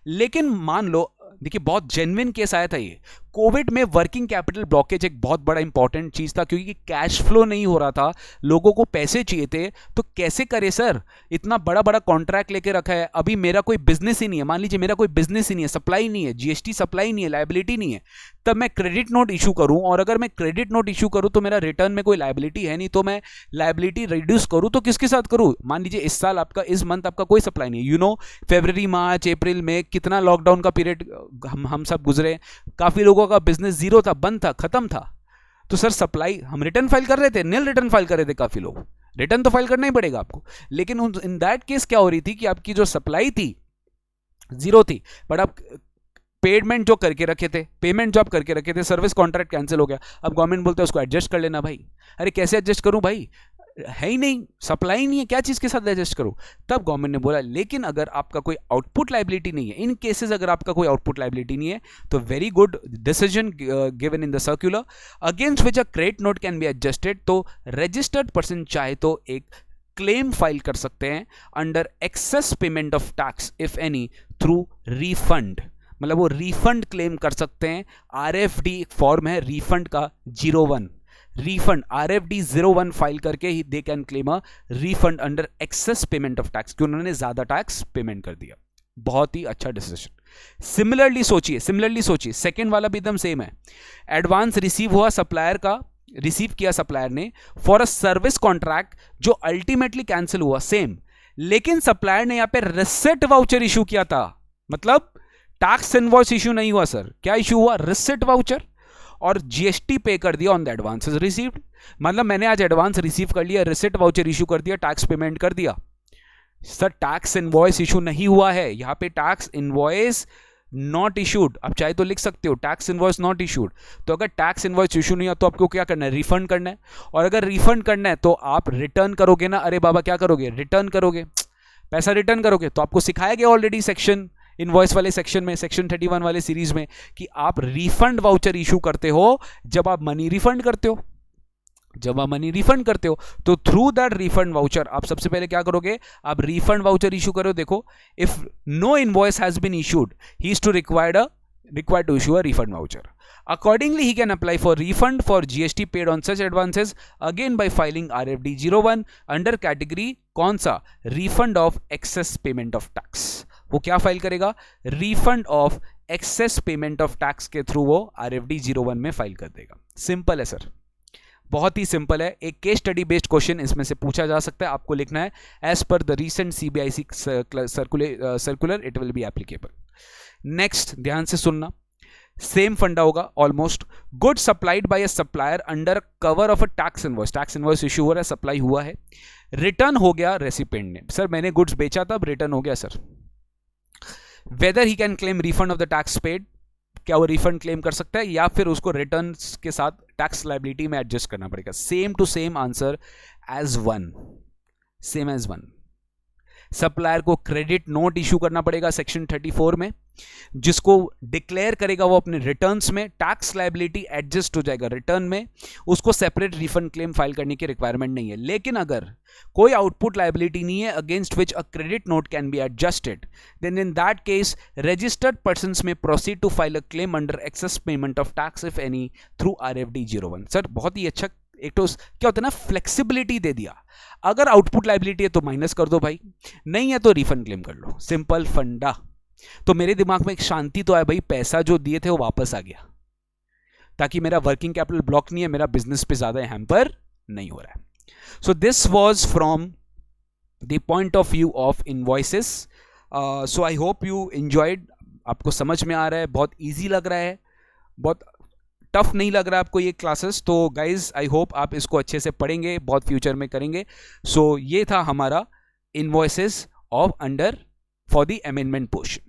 लेकिन मान लो, देखिए बहुत जेन्युइन केस आया था ये, कोविड में वर्किंग कैपिटल ब्लॉकेज एक बहुत बड़ा इंपॉर्टेंट चीज था, क्योंकि कैश फ्लो नहीं हो रहा था, लोगों को पैसे चाहिए थे, तो कैसे करे सर, इतना बड़ा बड़ा कॉन्ट्रैक्ट लेके रखा है, अभी मेरा कोई बिजनेस ही नहीं है, मान लीजिए मेरा कोई बिजनेस ही नहीं है, सप्लाई नहीं है, जीएसटी सप्लाई नहीं है, लायबिलिटी नहीं है, तब मैं क्रेडिट नोट इशू करूं, और अगर मैं क्रेडिट नोट इशू करूं तो मेरा रिटर्न में कोई लायबिलिटी है नहीं, तो मैं लायबिलिटी रिड्यूस करूं तो किसके साथ करूं, मान लीजिए इस साल आपका, इस मंथ आपका कोई सप्लाई नहीं है, यू नो फरवरी मार्च अप्रैल में कितना लॉकडाउन का पीरियड हम सब गुजरे, काफी लोगों का बिजनेस जीरो था, बंद था, खत्म था, तो सर सप्लाई हम रिटर्न फाइल कर रहे थे, नील रिटर्न फाइल कर रहे थे, काफी लोग, रिटर्न तो फाइल करना ही पड़ेगा आपको, लेकिन इन दैट केस क्या हो रही थी कि आपकी जो सप्लाई थी जीरो थी, बट आप पेमेंट जो करके रखे थे, सर्विस कॉन्ट्रैक्ट कैंसिल हो गया, अब गवर्नमेंट बोलते हैं उसको एडजस्ट कर लेना भाई, अरे कैसे एडजस्ट करूं भाई, है ही नहीं, सप्लाई नहीं है, क्या चीज के साथ एडजस्ट करूं, तब गवर्नमेंट ने बोला लेकिन अगर आपका कोई आउटपुट लायबिलिटी नहीं है, इन केसेस अगर आपका कोई आउटपुट लायबिलिटी नहीं है, तो very good decision given in the circular against which a credit note can be adjusted, तो रजिस्टर्ड पर्सन चाहे तो एक क्लेम फाइल कर सकते हैं under excess payment of tax if any through refund, मतलब वो रिफंड क्लेम कर सकते हैं, आरएफडी एक फॉर्म है रिफंड का 01, रिफंड आरएफडी 01 फाइल करके ही they can claim a refund under excess payment of tax, क्योंकि उन्होंने ज्यादा टैक्स पेमेंट कर दिया। बहुत ही अच्छा डिसीजन। सिमिलरली सोचिए सेकंड वाला भी एकदम सेम है, एडवांस रिसीव हुआ सप्लायर का, रिसीव किया सप्लायर ने फॉर अ सर्विस कॉन्ट्रैक्ट जो अल्टीमेटली कैंसिल हुआ, सेम, लेकिन सप्लायर ने यहां पे रिसिट वाउचर इशू किया था, मतलब टैक्स इनवॉइस इशू नहीं हुआ सर, क्या इशू हुआ, रिसिट वाउचर, और जीएसटी पे कर दिया ऑन द एडवांसेस रिसीव्ड, मतलब मैंने आज एडवांस रिसीव कर लिया, रिसिट वाउचर इशू कर दिया, टैक्स पेमेंट कर दिया, सर टैक्स इनवॉइस इशू नहीं हुआ है, यहां पे टैक्स इनवॉइस नॉट इशूड, आप चाहे तो लिख सकते हो टैक्स इनवॉइस नॉट इशूड, तो अगर टैक्स इनवॉइस इशू नहीं है तो आपको क्या करना है, रिफंड करना है, और अगर रिफंड करना है तो आप रिटर्न करोगे ना, अरे बाबा क्या करोगे, रिटर्न करोगे, पैसा रिटर्न करोगे, तो आपको सिखाया गया ऑलरेडी सेक्शन इनवॉइस वाले सेक्शन में, सेक्शन 31 वाले सीरीज में, कि आप रिफंड वाउचर इशू करते हो जब आप मनी रिफंड करते हो। जब आप मनी रिफंड करते हो तो थ्रू दैट रिफंड वाउचर आप सबसे पहले क्या करोगे, आप रिफंड वाउचर इशू करो। देखो, if no invoice has been issued, he is to required to issue a refund voucher. Accordingly, he can apply for refund for GST paid on such advances again by filing RFD 01 under category कौन सा, refund of excess payment of tax। वो क्या फाइल करेगा, refund of excess payment of tax के थ्रू वो RFD 01 में फाइल कर देगा। सिंपल है सर, बहुत ही सिंपल है। एक केस स्टडी बेस्ड क्वेश्चन इसमें से पूछा जा सकता है, आपको लिखना है एज पर the recent CBIC circular it will be applicable. Next ध्यान से सुनना, सेम फंडा होगा almost. Good supplied by a supplier under cover of a tax invoice issue हो रहा है, सप्लाई हुआ है, रिटर्न हो गया रेसिपेंट ने, सर मैंने गुड्स बेचा था, रिटर्न हो गया sir. Weather he can claim refund of the tax paid, क्या वो रिफंड क्लेम कर सकता है या फिर उसको रिटर्न के साथ टैक्स लायबिलिटी में एडजस्ट करना पड़ेगा। Same to same answer as one, same as one. Supplier को क्रेडिट नोट इशू करना पड़ेगा सेक्शन 34 में, जिसको डिक्लेयर करेगा वो अपने रिटर्न्स में, टैक्स लायबिलिटी एडजस्ट हो जाएगा रिटर्न में, उसको सेपरेट रिफंड क्लेम फाइल करने की रिक्वायरमेंट नहीं है। लेकिन अगर कोई आउटपुट लायबिलिटी नहीं है against which a credit note can be adjusted, then in that case registered persons may proceed to file a claim under excess payment of tax if any through RFD 01। Sir बहुत ही अच्छा, एक तो क्या होता है ना, फ्लेक्सिबिलिटी दे दिया। अगर आउटपुट लायबिलिटी है तो माइनस कर दो भाई, नहीं है तो रिफंड क्लेम कर लो, सिंपल फंडा। तो मेरे दिमाग में एक शांति तो है भाई, पैसा जो दिए थे वो वापस आ गया, ताकि मेरा वर्किंग कैपिटल ब्लॉक नहीं है, मेरा बिजनेस पे ज्यादा हैम्पर नहीं हो रहा है। So this was from the point of view of invoices. So I hope you enjoyed, आपको समझ में आ रहा है, बहुत ईजी लग रहा है, बहुत टफ नहीं लग रहा है आपको ये क्लासेस। तो गाइज आई होप आप इसको अच्छे से पढ़ेंगे, बहुत फ्यूचर में करेंगे। सो ये था हमारा invoices of under for the amendment portion.